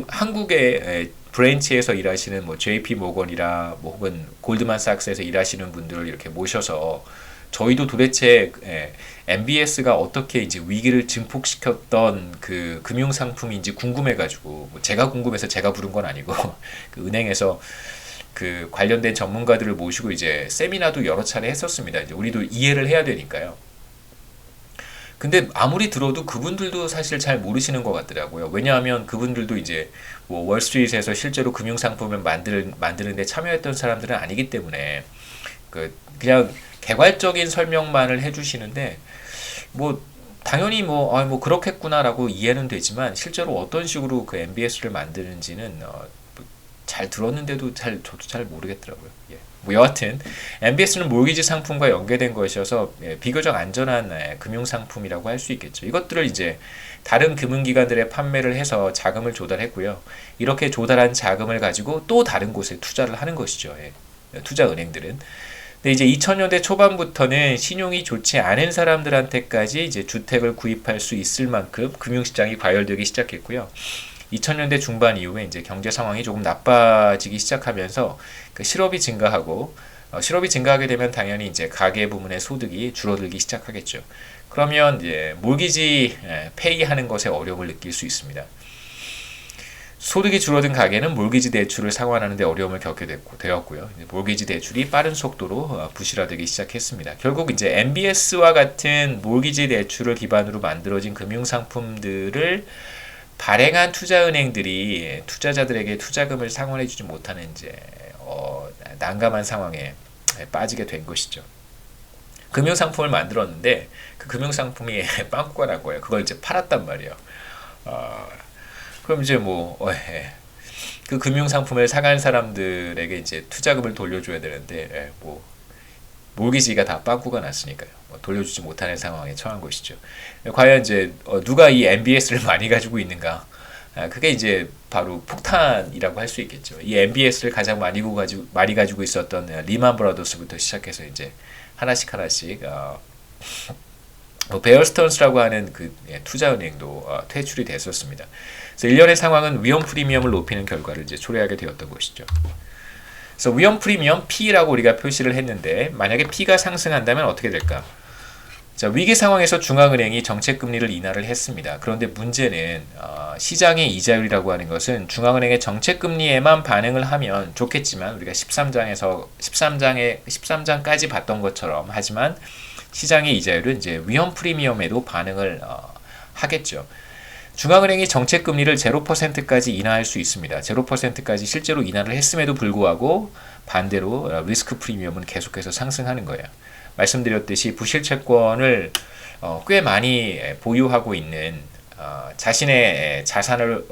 한국의 브랜치에서 일하시는 JP 모건이라 혹은 골드만삭스에서 일하시는 분들을 이렇게 모셔서 저희도 도대체 MBS가 어떻게 이제 위기를 증폭시켰던 그 금융 상품인지 궁금해가지고 제가 궁금해서 제가 부른 건 아니고 그 은행에서 그 관련된 전문가들을 모시고 이제 세미나도 여러 차례 했었습니다. 이제 우리도 이해를 해야 되니까요. 근데 아무리 들어도 그분들도 사실 잘 모르시는 것 같더라고요. 왜냐하면 그분들도 이제 월스트리트에서 실제로 금융상품을 만드는데 참여했던 사람들은 아니기 때문에 그냥 개괄적인 설명만을 해주시는데 당연히 그렇겠구나라고 이해는 되지만 실제로 어떤 식으로 그 MBS를 만드는지는 잘 들었는데도 저도 잘 모르겠더라고요. 예. 여하튼 MBS는 모기지 상품과 연계된 것이어서 비교적 안전한 금융 상품이라고 할 수 있겠죠. 이것들을 이제 다른 금융기관들에 판매를 해서 자금을 조달했고요. 이렇게 조달한 자금을 가지고 또 다른 곳에 투자를 하는 것이죠. 투자은행들은. 근데 이제 2000년대 초반부터는 신용이 좋지 않은 사람들한테까지 이제 주택을 구입할 수 있을 만큼 금융시장이 과열되기 시작했고요. 2000년대 중반 이후에 이제 경제 상황이 조금 나빠지기 시작하면서 실업이 증가하고 실업이 증가하게 되면 당연히 이제 가계 부문의 소득이 줄어들기 시작하겠죠. 그러면 이제 몰기지 페이하는 것에 어려움을 느낄 수 있습니다. 소득이 줄어든 가계는 몰기지 대출을 상환하는 데 어려움을 겪게 되었고요. 몰기지 대출이 빠른 속도로 부실화되기 시작했습니다. 결국 이제 MBS와 같은 몰기지 대출을 기반으로 만들어진 금융 상품들을 발행한 투자은행들이 투자자들에게 투자금을 상환해주지 못하는 이제 난감한 상황에 빠지게 된 것이죠. 금융상품을 만들었는데 그 금융상품이 빵꾸가 난 거예요. 그걸 이제 팔았단 말이에요. 그럼 이제 그 금융 상품을 사간 사람들에게 이제 투자금을 돌려줘야 되는데 뭐 몰기지가 다 빵꾸가 났으니까요. 뭐 돌려주지 못하는 상황에 처한 것이죠. 과연 이제 누가 이 MBS를 많이 가지고 있는가? 그게 이제 바로 폭탄이라고 할 수 있겠죠. 이 MBS를 가장 많이 가지고 있었던 리만 브라더스부터 시작해서 이제 하나씩 뭐 베어스턴스라고 하는 그 투자은행도 퇴출이 됐었습니다. 그래서 일련의 상황은 위험 프리미엄을 높이는 결과를 이제 초래하게 되었던 것이죠. 그래서 위험 프리미엄 P라고 우리가 표시를 했는데 만약에 P가 상승한다면 어떻게 될까? 자, 위기 상황에서 중앙은행이 정책금리를 인하를 했습니다. 그런데 문제는 시장의 이자율이라고 하는 것은 중앙은행의 정책금리에만 반응을 하면 좋겠지만 우리가 13장까지 봤던 것처럼 하지만 시장의 이자율은 이제 위험 프리미엄에도 반응을 하겠죠. 중앙은행이 정책금리를 0%까지 인하할 수 있습니다. 0%까지 실제로 인하를 했음에도 불구하고 반대로 리스크 프리미엄은 계속해서 상승하는 거예요. 말씀드렸듯이 부실채권을 꽤 많이 보유하고 있는 자신의 자산을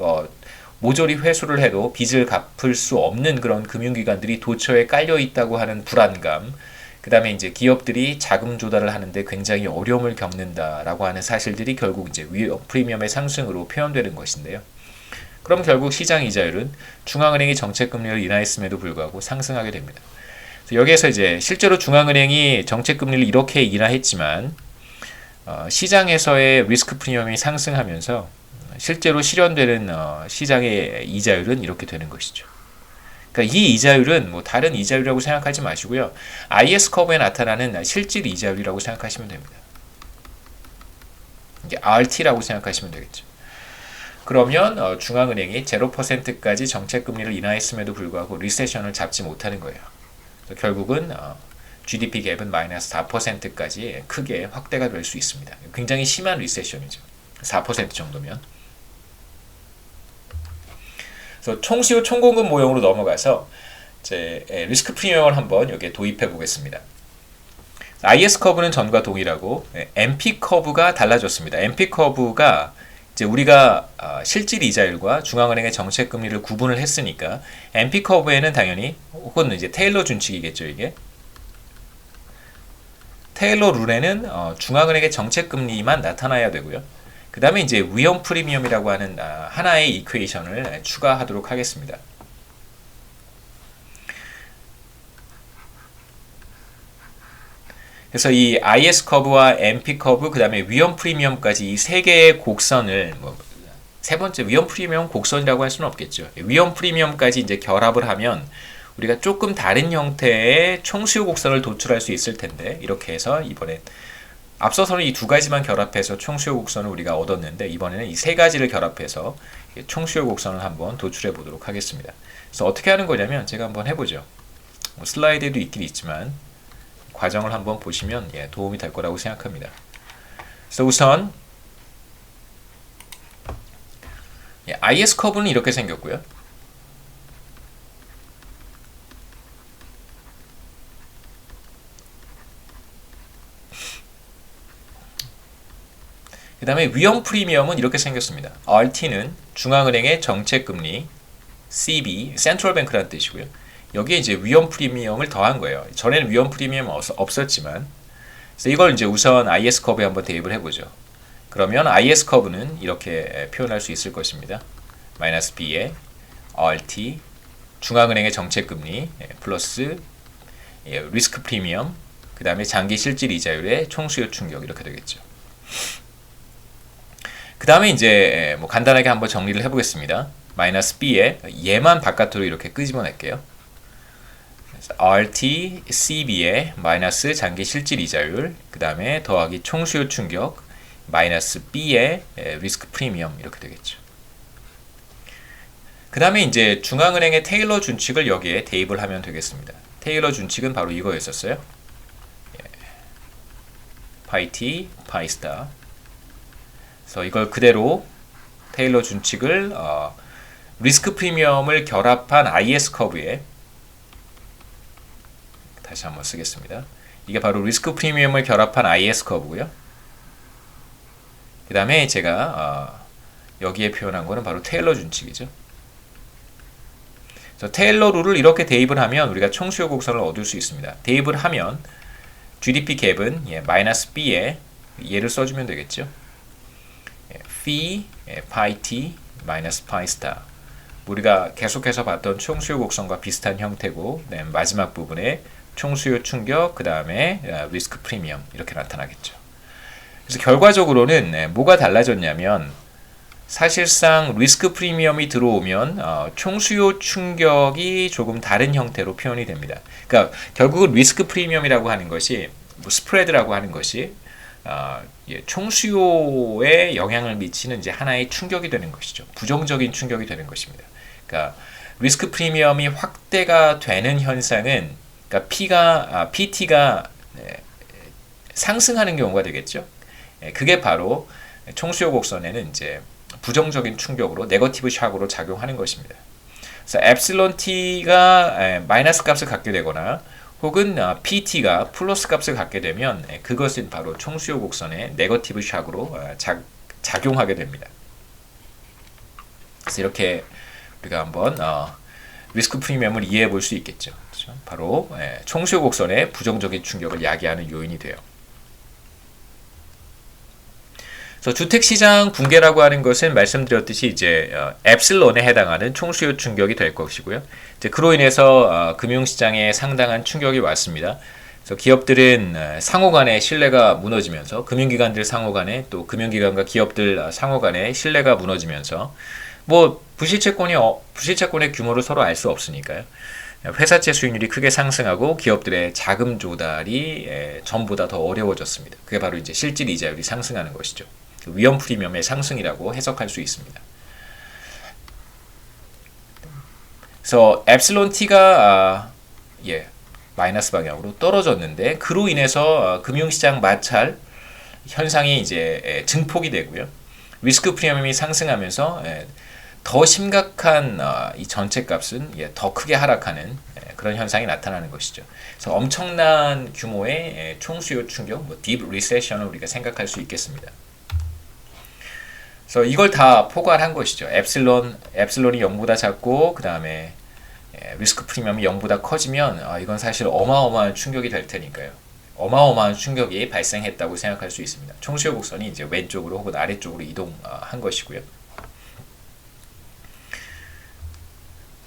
모조리 회수를 해도 빚을 갚을 수 없는 그런 금융기관들이 도처에 깔려 있다고 하는 불안감, 그 다음에 이제 기업들이 자금 조달을 하는데 굉장히 어려움을 겪는다라고 하는 사실들이 결국 이제 프리미엄의 상승으로 표현되는 것인데요. 그럼 결국 시장 이자율은 중앙은행이 정책금리를 인하했음에도 불구하고 상승하게 됩니다. 여기에서 이제 실제로 중앙은행이 정책금리를 이렇게 인하했지만 시장에서의 리스크 프리미엄이 상승하면서 실제로 실현되는 시장의 이자율은 이렇게 되는 것이죠. 그러니까 이 이자율은 뭐 다른 이자율이라고 생각하지 마시고요. IS 커브에 나타나는 실질 이자율이라고 생각하시면 됩니다. 이게 RT라고 생각하시면 되겠죠. 그러면 중앙은행이 0%까지 정책금리를 인하했음에도 불구하고 리세션을 잡지 못하는 거예요. 결국은 GDP 갭은 마이너스 4%까지 크게 확대가 될 수 있습니다. 굉장히 심한 리세션이죠. 4% 정도면. 그래서 총수요 총공급 모형으로 넘어가서 이제 리스크 프리미엄을 한번 여기에 도입해 보겠습니다. IS 커브는 전과 동일하고 MP 커브가 달라졌습니다. MP 커브가 이제 우리가 실질 이자율과 중앙은행의 정책 금리를 구분을 했으니까 MP 커브에는 당연히 혹은 이제 테일러 준칙이겠죠, 이게. 테일러 룰에는 중앙은행의 정책 금리만 나타나야 되고요. 그 다음에 이제 위험 프리미엄이라고 하는 하나의 이퀘이션을 추가하도록 하겠습니다. 그래서 이 IS 커브와 MP 커브, 그 다음에 위험 프리미엄까지 이 세 개의 곡선을 세 번째 위험 프리미엄 곡선이라고 할 수는 없겠죠. 위험 프리미엄까지 이제 결합을 하면 우리가 조금 다른 형태의 총수요 곡선을 도출할 수 있을 텐데 이렇게 해서 이번엔 앞서서는 이 두 가지만 결합해서 총수요 곡선을 우리가 얻었는데 이번에는 이 세 가지를 결합해서 총수요 곡선을 한번 도출해 보도록 하겠습니다. 그래서 어떻게 하는 거냐면 제가 한번 해보죠. 슬라이드에도 있긴 있지만 과정을 한번 보시면 도움이 될 거라고 생각합니다. 그래서 우선 IS 커브는 이렇게 생겼고요. 그 다음에 위험 프리미엄은 이렇게 생겼습니다. RT는 중앙은행의 정책금리, CB, 센트럴 뱅크라는 뜻이고요. 여기에 이제 위험 프리미엄을 더한 거예요. 전에는 위험 프리미엄 없었지만, 그래서 이걸 이제 우선 IS 커브에 한번 대입을 해보죠. 그러면 IS 커브는 이렇게 표현할 수 있을 것입니다. 마이너스 B에 RT, 중앙은행의 정책금리, 플러스 리스크 프리미엄, 그 다음에 장기 실질 이자율의 총수요 충격 이렇게 되겠죠. 그 다음에 이제 뭐 간단하게 한번 정리를 해보겠습니다. 마이너스 B에 얘만 바깥으로 이렇게 끄집어낼게요. RT, CB에 마이너스 장기 실질 이자율, 그 다음에 더하기 총수요 충격, 마이너스 B에 리스크 프리미엄 이렇게 되겠죠. 그 다음에 이제 중앙은행의 테일러 준칙을 여기에 대입을 하면 되겠습니다. 테일러 준칙은 바로 이거였었어요. 파이 T, 파이 스타. 그래서 이걸 그대로 테일러 준칙을 리스크 프리미엄을 결합한 IS 커브에 다시 한번 쓰겠습니다. 이게 바로 리스크 프리미엄을 결합한 IS 커브고요. 그 다음에 제가 여기에 표현한 거는 바로 테일러 준칙이죠. 그래서 테일러 룰을 이렇게 대입을 하면 우리가 총수요 곡선을 얻을 수 있습니다. 대입을 하면 GDP 갭은 마이너스 B에 얘를 써주면 되겠죠. phi pi t 마이너스 pi 스타. 우리가 계속해서 봤던 총수요 곡선과 비슷한 형태고, 마지막 부분에 총수요 충격, 그 다음에 리스크 프리미엄 이렇게 나타나겠죠. 그래서 결과적으로는 뭐가 달라졌냐면 사실상 리스크 프리미엄이 들어오면 총수요 충격이 조금 다른 형태로 표현이 됩니다. 그러니까 결국은 리스크 프리미엄이라고 하는 것이 스프레드라고 하는 것이 총수요에 영향을 미치는 이제 하나의 충격이 되는 것이죠. 부정적인 충격이 되는 것입니다. 그러니까 리스크 프리미엄이 확대가 되는 현상은 그러니까 PT가 상승하는 경우가 되겠죠. 그게 바로 총수요 곡선에는 이제 부정적인 충격으로 네거티브 샥으로 작용하는 것입니다. 그래서 엡실론 t가 마이너스 값을 갖게 되거나 혹은 PT가 플러스 값을 갖게 되면 그것은 바로 총수요 곡선의 네거티브 샥으로 작용하게 됩니다. 그래서 이렇게 우리가 한번 리스크 프리미엄을 이해해 볼 수 있겠죠. 그렇죠? 바로 총수요 곡선의 부정적인 충격을 야기하는 요인이 돼요. 그래서 주택시장 붕괴라고 하는 것은 말씀드렸듯이 이제 엡실론에 해당하는 총수요 충격이 될 것이고요. 이제 그로 인해서 금융시장에 상당한 충격이 왔습니다. 그래서 기업들은 상호 간의 신뢰가 무너지면서 금융기관들 상호 간에 또 금융기관과 기업들 상호 간의 신뢰가 무너지면서 뭐 부실채권의 규모를 서로 알 수 없으니까요. 회사채 수익률이 크게 상승하고 기업들의 자금 조달이 전보다 더 어려워졌습니다. 그게 바로 이제 실질 이자율이 상승하는 것이죠. 위험 프리미엄의 상승이라고 해석할 수 있습니다. 그래서 엡실론 t가 마이너스 방향으로 떨어졌는데 그로 인해서 금융시장 마찰 현상이 이제 증폭이 되고요. 리스크 프리미엄이 상승하면서 더 심각한 이 전체 값은 더 크게 하락하는 그런 현상이 나타나는 것이죠. 그래서 엄청난 규모의 총수요 충격, 딥 리세션을 우리가 생각할 수 있겠습니다. 그래서 이걸 다 포괄한 것이죠. 엡실론이 0보다 작고 그 다음에 리스크 프리미엄이 0보다 커지면 이건 사실 어마어마한 충격이 될 테니까요. 어마어마한 충격이 발생했다고 생각할 수 있습니다. 총수요 곡선이 이제 왼쪽으로 혹은 아래쪽으로 이동한 것이고요.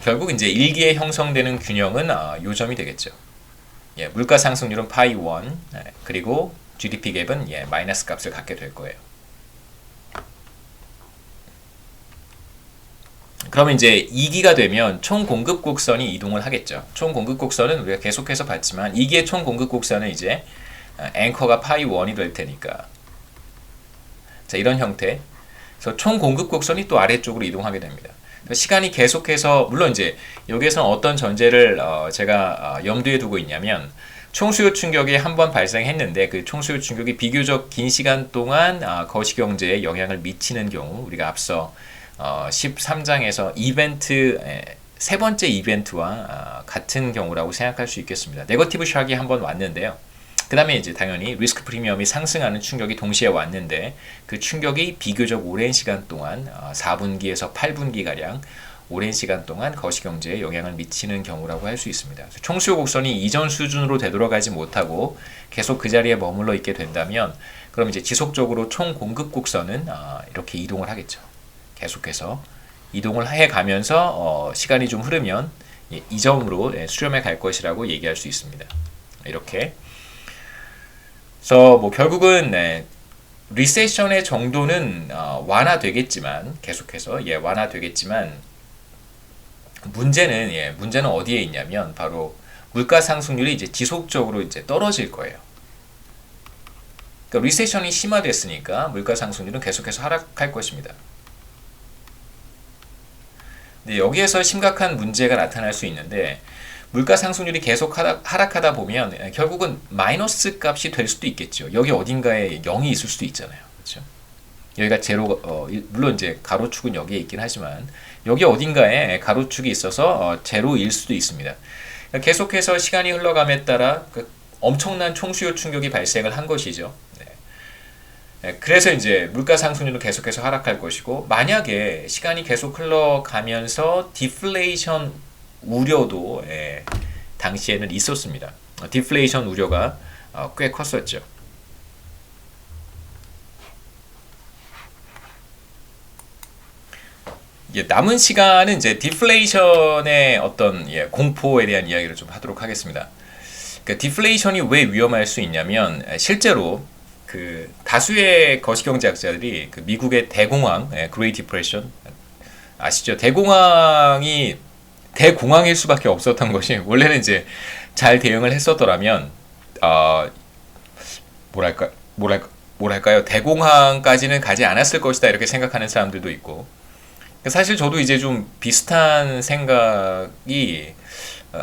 결국 이제 일기에 형성되는 균형은 요점이 되겠죠. 물가 상승률은 파이 1 그리고 GDP 갭은 마이너스 값을 갖게 될 거예요. 그러면 이제 2기가 되면 총 공급 곡선이 이동을 하겠죠. 총 공급 곡선은 우리가 계속해서 봤지만 2기의 총 공급 곡선은 이제 앵커가 파이 1이 될 테니까 자 이런 형태. 그래서 총 공급 곡선이 또 아래쪽으로 이동하게 됩니다. 시간이 계속해서 물론 이제 여기에서는 어떤 전제를 제가 염두에 두고 있냐면 총수요 충격이 한 번 발생했는데 그 총수요 충격이 비교적 긴 시간 동안 거시경제에 영향을 미치는 경우 우리가 앞서 13장에서 세 번째 이벤트와 같은 경우라고 생각할 수 있겠습니다. 네거티브 샥이 한 번 왔는데요. 그 다음에 이제 당연히 리스크 프리미엄이 상승하는 충격이 동시에 왔는데 그 충격이 비교적 오랜 시간 동안 4분기에서 8분기가량 오랜 시간 동안 거시경제에 영향을 미치는 경우라고 할 수 있습니다. 총수요 곡선이 이전 수준으로 되돌아가지 못하고 계속 그 자리에 머물러 있게 된다면 그럼 이제 지속적으로 총 공급 곡선은 이렇게 이동을 하겠죠. 계속해서 이동을 해가면서 시간이 좀 흐르면 이 점으로 수렴해 갈 것이라고 얘기할 수 있습니다. 이렇게. 그래서 뭐 결국은 리세션의 정도는 완화되겠지만 계속해서 완화되겠지만 문제는 어디에 있냐면 바로 물가 상승률이 이제 지속적으로 이제 떨어질 거예요. 그러니까 리세션이 심화됐으니까 물가 상승률은 계속해서 하락할 것입니다. 근데 여기에서 심각한 문제가 나타날 수 있는데 물가 상승률이 계속 하락하다 보면 결국은 마이너스 값이 될 수도 있겠죠. 여기 어딘가에 0이 있을 수도 있잖아요. 그렇죠? 여기가 제로, 물론 이제 가로축은 여기에 있긴 하지만 여기 어딘가에 가로축이 있어서 제로일 수도 있습니다. 계속해서 시간이 흘러감에 따라 엄청난 총수요 충격이 발생을 한 것이죠. 그래서 이제 물가 상승률은 계속해서 하락할 것이고 만약에 시간이 계속 흘러가면서 디플레이션 우려도 당시에는 있었습니다. 디플레이션 우려가 꽤 컸었죠. 남은 시간은 이제 디플레이션의 어떤 공포에 대한 이야기를 좀 하도록 하겠습니다. 그러니까 디플레이션이 왜 위험할 수 있냐면 실제로 그 다수의 거시경제학자들이 그 미국의 대공황, Great Depression 아시죠? 대공황일 수밖에 없었던 것이 원래는 이제 잘 대응을 했었더라면 뭐랄까요? 대공황까지는 가지 않았을 것이다 이렇게 생각하는 사람들도 있고 사실 저도 이제 좀 비슷한 생각이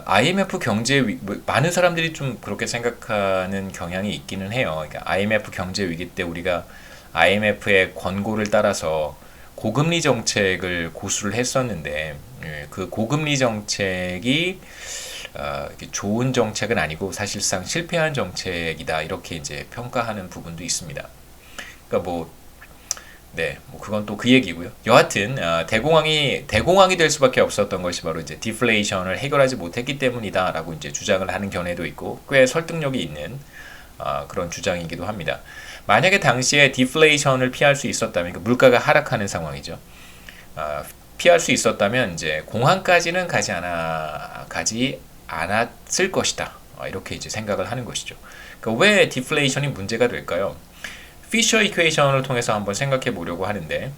IMF 경제 많은 사람들이 좀 그렇게 생각하는 경향이 있기는 해요. 그러니까 IMF 경제 위기 때 우리가 IMF의 권고를 따라서 고금리 정책을 고수를 했었는데 그 고금리 정책이 좋은 정책은 아니고 사실상 실패한 정책이다 이렇게 이제 평가하는 부분도 있습니다. 그러니까 뭐 그건 또 그 얘기고요. 여하튼 대공황이 될 수밖에 없었던 것이 바로 이제 디플레이션을 해결하지 못했기 때문이다라고 이제 주장을 하는 견해도 있고 꽤 설득력이 있는 그런 주장이기도 합니다. 만약에 당시에 디플레이션을 피할 수 있었다면 그 물가가 하락하는 상황이죠. 피할 수 있었다면 이제 공황까지는 가지 않았을 것이다. 이렇게 이제 생각을 하는 것이죠. 그러니까 왜 디플레이션이 문제가 될까요? 피셔 이퀘이션을 통해서 한번 생각해 보려고 하는데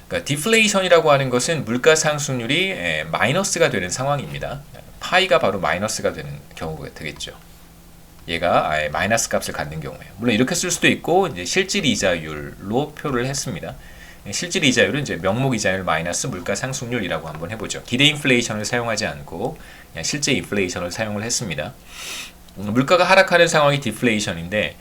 그러니까 디플레이션이라고 하는 것은 물가 상승률이 마이너스가 되는 상황입니다. 파이가 바로 마이너스가 되는 경우가 되겠죠. 얘가 마이너스 값을 갖는 경우에 물론 이렇게 쓸 수도 있고 이제 실질 이자율로 표를 했습니다. 실질 이자율은 이제 명목 이자율 마이너스 물가 상승률이라고 한번 해보죠. 기대 인플레이션을 사용하지 않고 그냥 실제 인플레이션을 사용을 했습니다. 물가가 하락하는 상황이 디플레이션인데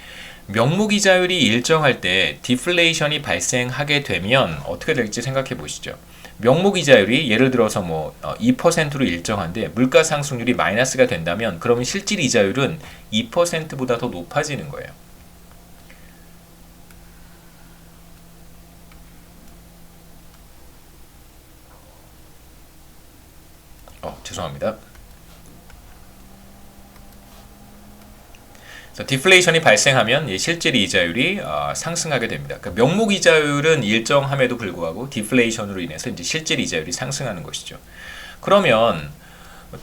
명목 이자율이 일정할 때 디플레이션이 발생하게 되면 어떻게 될지 생각해 보시죠. 명목 이자율이 예를 들어서 2%로 일정한데 물가 상승률이 마이너스가 된다면 그러면 실질 이자율은 2%보다 더 높아지는 거예요. 죄송합니다. 디플레이션이 발생하면 실질 이자율이 상승하게 됩니다. 그러니까 명목 이자율은 일정함에도 불구하고 디플레이션으로 인해서 이제 실질 이자율이 상승하는 것이죠. 그러면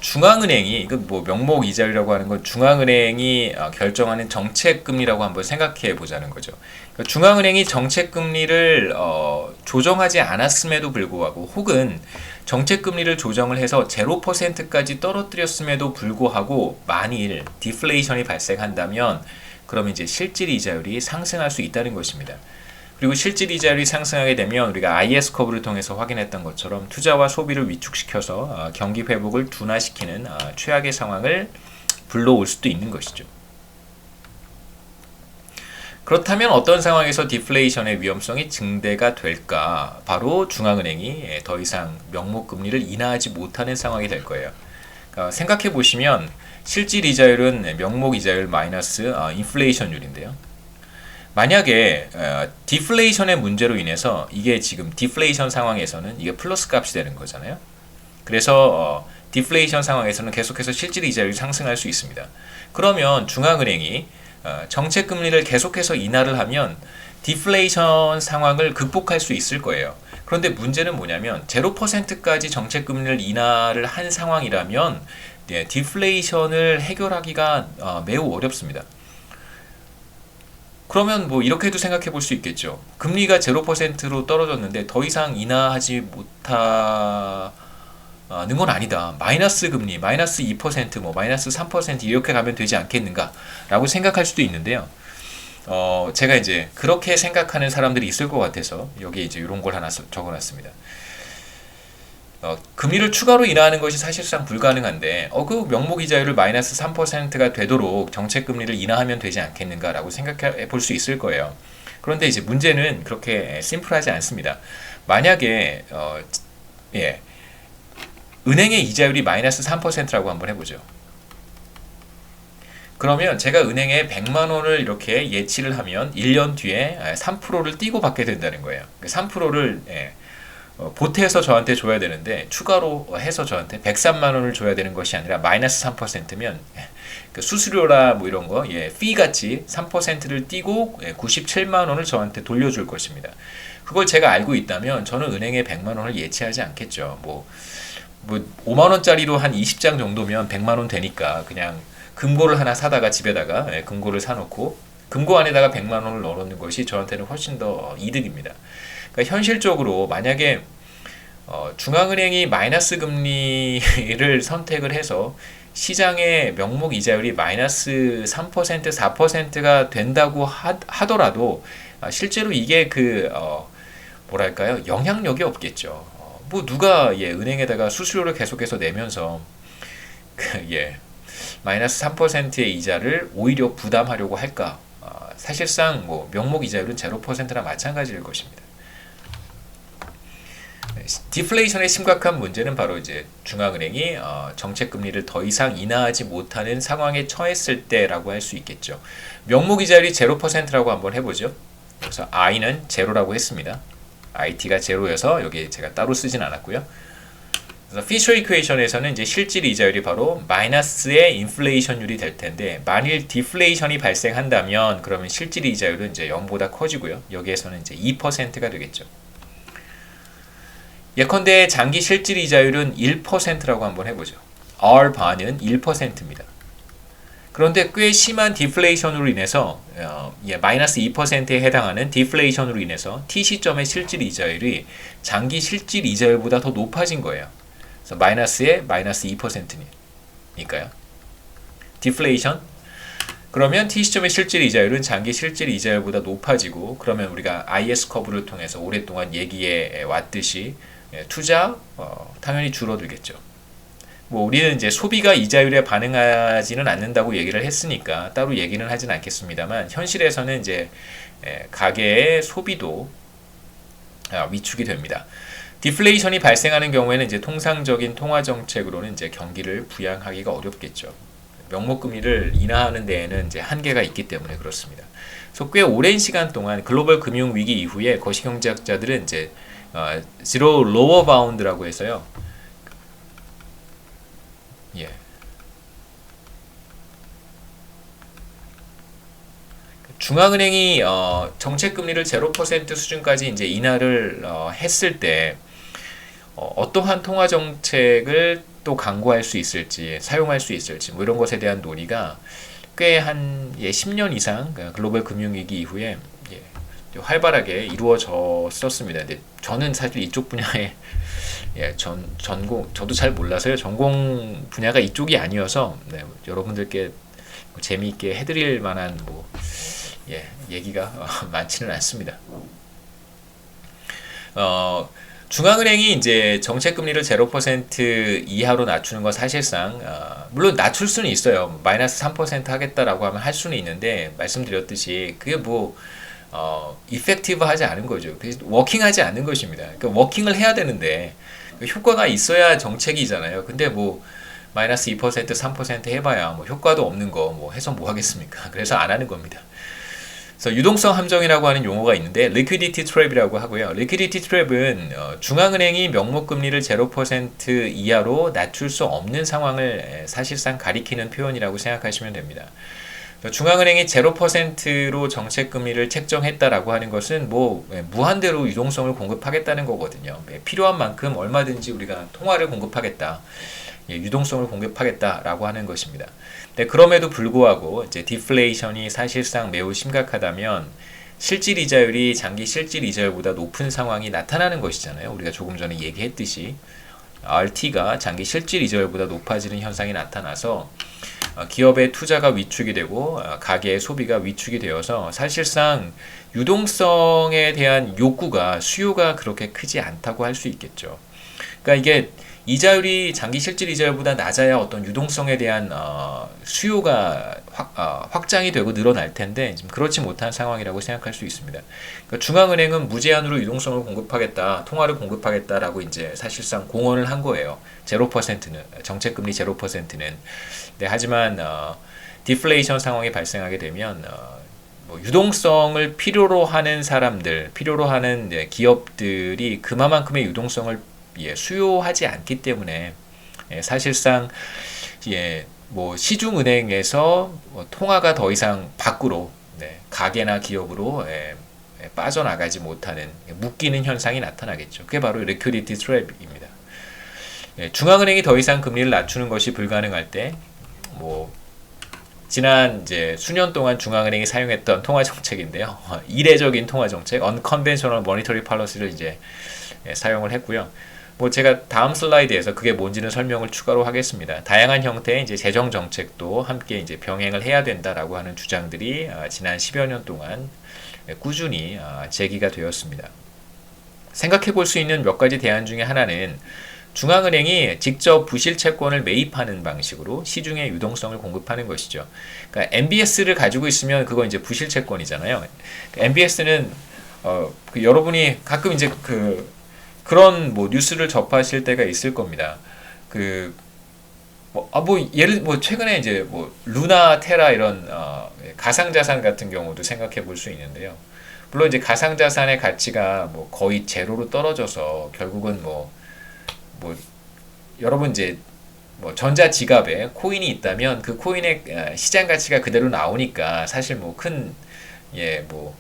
중앙은행이 명목 이자율이라고 하는 건 중앙은행이 결정하는 정책 금리라고 한번 생각해 보자는 거죠. 그러니까 중앙은행이 정책 금리를 조정하지 않았음에도 불구하고 혹은 정책 금리를 조정을 해서 0%까지 떨어뜨렸음에도 불구하고 만일 디플레이션이 발생한다면 그러면 이제 실질 이자율이 상승할 수 있다는 것입니다. 그리고 실질 이자율이 상승하게 되면 우리가 IS 커브를 통해서 확인했던 것처럼 투자와 소비를 위축시켜서 경기 회복을 둔화시키는 최악의 상황을 불러올 수도 있는 것이죠. 그렇다면 어떤 상황에서 디플레이션의 위험성이 증대가 될까? 바로 중앙은행이 더 이상 명목 금리를 인하하지 못하는 상황이 될 거예요. 그러니까 생각해 보시면 실질 이자율은 명목 이자율 마이너스 인플레이션율인데요. 만약에 디플레이션의 문제로 인해서 이게 지금 디플레이션 상황에서는 이게 플러스 값이 되는 거잖아요. 그래서 디플레이션 상황에서는 계속해서 실질 이자율이 상승할 수 있습니다. 그러면 중앙은행이 정책 금리를 계속해서 인하를 하면 디플레이션 상황을 극복할 수 있을 거예요. 그런데 문제는 뭐냐면 0%까지 정책 금리를 인하를 한 상황이라면 디플레이션을 해결하기가 매우 어렵습니다. 그러면 이렇게도 생각해 볼 수 있겠죠. 금리가 0%로 떨어졌는데 더 이상 인하하지 못하는 건 아니다. 마이너스 금리, 마이너스 2%, 마이너스 3% 이렇게 가면 되지 않겠는가 라고 생각할 수도 있는데요. 제가 이제 그렇게 생각하는 사람들이 있을 것 같아서 여기에 이제 이런 걸 하나 적어놨습니다. 금리를 추가로 인하하는 것이 사실상 불가능한데 그 명목 이자율을 마이너스 3%가 되도록 정책 금리를 인하하면 되지 않겠는가라고 생각해 볼 수 있을 거예요. 그런데 이제 문제는 그렇게 심플하지 않습니다. 만약에 은행의 이자율이 마이너스 3%라고 한번 해보죠. 그러면 제가 은행에 100만 원을 이렇게 예치를 하면 1년 뒤에 3%를 띄고 받게 된다는 거예요. 3%를 보태서 저한테 줘야 되는데 추가로 해서 저한테 103만 원을 줘야 되는 것이 아니라 마이너스 3%면 그 수수료라 뭐 이런 거, 피 같이 3%를 띄고 97만 원을 저한테 돌려줄 것입니다. 그걸 제가 알고 있다면 저는 은행에 100만 원을 예치하지 않겠죠. 뭐 5만 원짜리로 한 20장 정도면 100만 원 되니까 그냥 금고를 하나 사다가 집에다가 금고를 사놓고 금고 안에다가 100만 원을 넣어놓는 것이 저한테는 훨씬 더 이득입니다. 그러니까 현실적으로 만약에 중앙은행이 마이너스 금리를 선택을 해서 시장의 명목 이자율이 마이너스 3%, 4%가 된다고 하더라도 실제로 이게 뭐랄까요? 영향력이 없겠죠. 뭐 누가 은행에다가 수수료를 계속해서 내면서 마이너스 3%의 이자를 오히려 부담하려고 할까? 사실상 뭐 명목 이자율은 0%나 마찬가지일 것입니다. 디플레이션의 심각한 문제는 바로 이제 중앙은행이 정책 금리를 더 이상 인하하지 못하는 상황에 처했을 때라고 할 수 있겠죠. 명목 이자율이 0%라고 한번 해보죠. 그래서 i는 제로라고 했습니다. it가 제로여서 여기 제가 따로 쓰진 않았고요. 그래서 피셔 이퀘이션에서는 이제 실질 이자율이 바로 마이너스의 인플레이션율이 될 텐데 만일 디플레이션이 발생한다면 그러면 실질 이자율은 이제 0보다 커지고요. 여기에서는 이제 2%가 되겠죠. 예컨대 장기 실질 이자율은 1%라고 한번 해보죠. R 반은 1%입니다. 그런데 꽤 심한 디플레이션으로 인해서 마이너스 2%에 해당하는 디플레이션으로 인해서 T 시점의 실질 이자율이 장기 실질 이자율보다 더 높아진 거예요. 그래서 마이너스에 마이너스 2%니까요. 디플레이션. 그러면 T 시점의 실질 이자율은 장기 실질 이자율보다 높아지고 그러면 우리가 IS 커브를 통해서 오랫동안 얘기해 왔듯이 투자 당연히 줄어들겠죠. 뭐 우리는 이제 소비가 이자율에 반응하지는 않는다고 얘기를 했으니까 따로 얘기는 하진 않겠습니다만 현실에서는 이제 가계의 소비도 위축이 됩니다. 디플레이션이 발생하는 경우에는 이제 통상적인 통화 정책으로는 이제 경기를 부양하기가 어렵겠죠. 명목 금리를 인하하는 데에는 이제 한계가 있기 때문에 그렇습니다. 그래서 꽤 오랜 시간 동안 글로벌 금융 위기 이후에 거시경제학자들은 이제 zero lower bound라고 해서요. 중앙은행이 정책 금리를 0% 수준까지 이제 인하를 했을 때 어떠한 통화 정책을 또 강구할 수 있을지, 사용할 수 있을지 뭐 이런 것에 대한 논의가 꽤 한 10년 이상 글로벌 금융 위기 이후에 활발하게 이루어졌었습니다. 근데 저는 사실 이쪽 분야에 전공 저도 잘 몰라서요. 전공 분야가 이쪽이 아니어서 여러분들께 재미있게 해드릴 만한 얘기가 많지는 않습니다. 중앙은행이 이제 정책 금리를 0% 이하로 낮추는 건 사실상 물론 낮출 수는 있어요. 마이너스 3% 하겠다라고 하면 할 수는 있는데 말씀드렸듯이 그게 이펙티브하지 않은 거죠. 워킹하지 않는 것입니다. 그러니까 워킹을 해야 되는데 효과가 있어야 정책이잖아요. 근데 마이너스 2%, 3% 해봐야 효과도 없는 거 해서 뭐 하겠습니까? 그래서 안 하는 겁니다. 그래서 유동성 함정이라고 하는 용어가 있는데 liquidity trap이라고 하고요. liquidity trap은 중앙은행이 명목 금리를 0% 이하로 낮출 수 없는 상황을 사실상 가리키는 표현이라고 생각하시면 됩니다. 중앙은행이 0%로 정책 금리를 책정했다라고 하는 것은 무한대로 유동성을 공급하겠다는 거거든요. 필요한 만큼 얼마든지 우리가 통화를 공급하겠다. 유동성을 공급하겠다라고 하는 것입니다. 그럼에도 불구하고 이제 디플레이션이 사실상 매우 심각하다면 실질 이자율이 장기 실질 이자율보다 높은 상황이 나타나는 것이잖아요. 우리가 조금 전에 얘기했듯이 RT가 장기 실질 이자율보다 높아지는 현상이 나타나서 기업의 투자가 위축이 되고 가계의 소비가 위축이 되어서 사실상 유동성에 대한 욕구가 수요가 그렇게 크지 않다고 할 수 있겠죠. 그러니까 이게 이자율이 장기 실질 이자율보다 낮아야 어떤 유동성에 대한 수요가 확장이 되고 늘어날 텐데 지금 그렇지 못한 상황이라고 생각할 수 있습니다. 그러니까 중앙은행은 무제한으로 유동성을 공급하겠다, 통화를 공급하겠다라고 이제 사실상 공언을 한 거예요. 0%는 정책금리 0%는. 네, 하지만 디플레이션 상황이 발생하게 되면 뭐 유동성을 필요로 하는 사람들, 필요로 하는 기업들이 그만큼의 유동성을 수요하지 않기 때문에 사실상 뭐 시중은행에서 통화가 더 이상 밖으로 가계나 기업으로 빠져나가지 못하는 묶이는 현상이 나타나겠죠. 그게 바로 리퀴디티 트랩입니다. 중앙은행이 더 이상 금리를 낮추는 것이 불가능할 때, 뭐 지난 이제 수년 동안 중앙은행이 사용했던 통화 정책인데요. 이례적인 통화 정책, unconventional monetary policy를 이제 사용을 했고요. 뭐 제가 다음 슬라이드에서 그게 뭔지는 설명을 추가로 하겠습니다. 다양한 형태의 이제 재정 정책도 함께 이제 병행을 해야 된다라고 하는 주장들이 지난 10여 년 동안 꾸준히 제기가 되었습니다. 생각해 볼 수 있는 몇 가지 대안 중에 하나는 중앙은행이 직접 부실 채권을 매입하는 방식으로 시중에 유동성을 공급하는 것이죠. 그러니까 MBS를 가지고 있으면 그거 이제 부실 채권이잖아요. MBS는 여러분이 가끔 이제 그런 뭐 뉴스를 접하실 때가 있을 겁니다. 예를 최근에 이제 뭐 루나 테라 이런 가상자산 같은 경우도 생각해 볼 수 있는데요. 물론 이제 가상자산의 가치가 뭐 거의 제로로 떨어져서 결국은 뭐 여러분 이제 뭐 전자지갑에 코인이 있다면 그 코인의 시장 가치가 그대로 나오니까 사실 뭐 뭐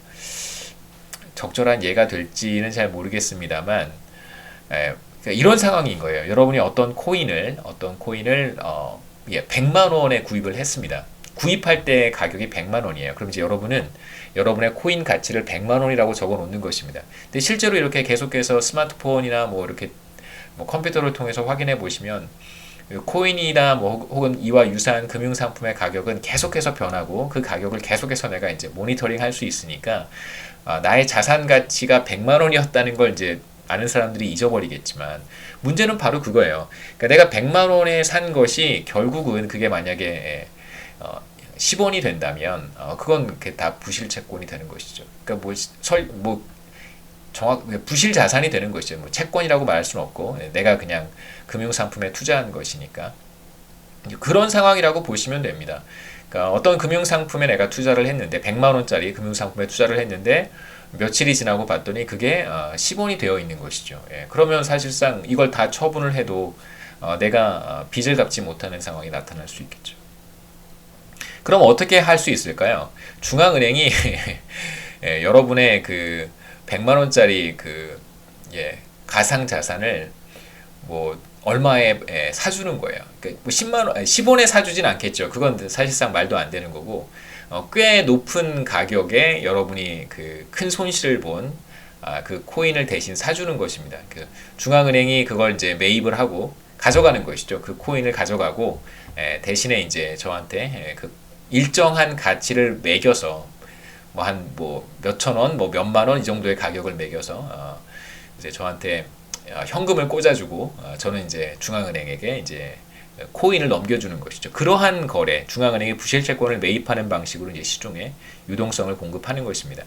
적절한 예가 될지는 잘 모르겠습니다만 그러니까 이런 상황인 거예요. 여러분이 어떤 코인을 100만 원에 구입을 했습니다. 구입할 때 가격이 100만 원이에요. 그럼 이제 여러분은 여러분의 코인 가치를 100만 원이라고 적어 놓는 것입니다. 근데 실제로 이렇게 계속해서 스마트폰이나 뭐 이렇게 뭐 컴퓨터를 통해서 확인해 보시면 코인이나 뭐 혹은 이와 유사한 금융 상품의 가격은 계속해서 변하고 그 가격을 계속해서 내가 이제 모니터링 할 수 있으니까 나의 자산 가치가 100만 원이었다는 걸 이제 아는 사람들이 잊어버리겠지만 문제는 바로 그거예요. 그러니까 내가 100만 원에 산 것이 결국은 그게 만약에 10원이 된다면 그건 다 부실 채권이 되는 것이죠. 그러니까 부실 자산이 되는 것이죠. 뭐 채권이라고 말할 수는 없고 내가 그냥 금융 상품에 투자한 것이니까 그런 상황이라고 보시면 됩니다. 그러니까 어떤 금융 상품에 내가 투자를 했는데 100만 원짜리 금융 상품에 투자를 했는데 며칠이 지나고 봤더니 그게 10원이 되어 있는 것이죠. 그러면 사실상 이걸 다 처분을 해도 내가 빚을 갚지 못하는 상황이 나타날 수 있겠죠. 그럼 어떻게 할 수 있을까요? 중앙은행이 여러분의 100만 원짜리 가상 자산을 뭐 얼마에 사주는 거예요. 그러니까 뭐 10원에 사주진 않겠죠. 그건 사실상 말도 안 되는 거고 꽤 높은 가격에 여러분이 큰 손실을 본 그 코인을 대신 사주는 것입니다. 중앙은행이 그걸 이제 매입을 하고 가져가는 것이죠. 그 코인을 가져가고 대신에 이제 저한테 일정한 가치를 매겨서 몇천 원, 뭐 몇만 원 이 정도의 가격을 매겨서 이제 저한테 현금을 꽂아주고 저는 이제 중앙은행에게 이제 코인을 넘겨주는 것이죠. 그러한 거래, 중앙은행이 부실 채권을 매입하는 방식으로 이제 시중에 유동성을 공급하는 것입니다.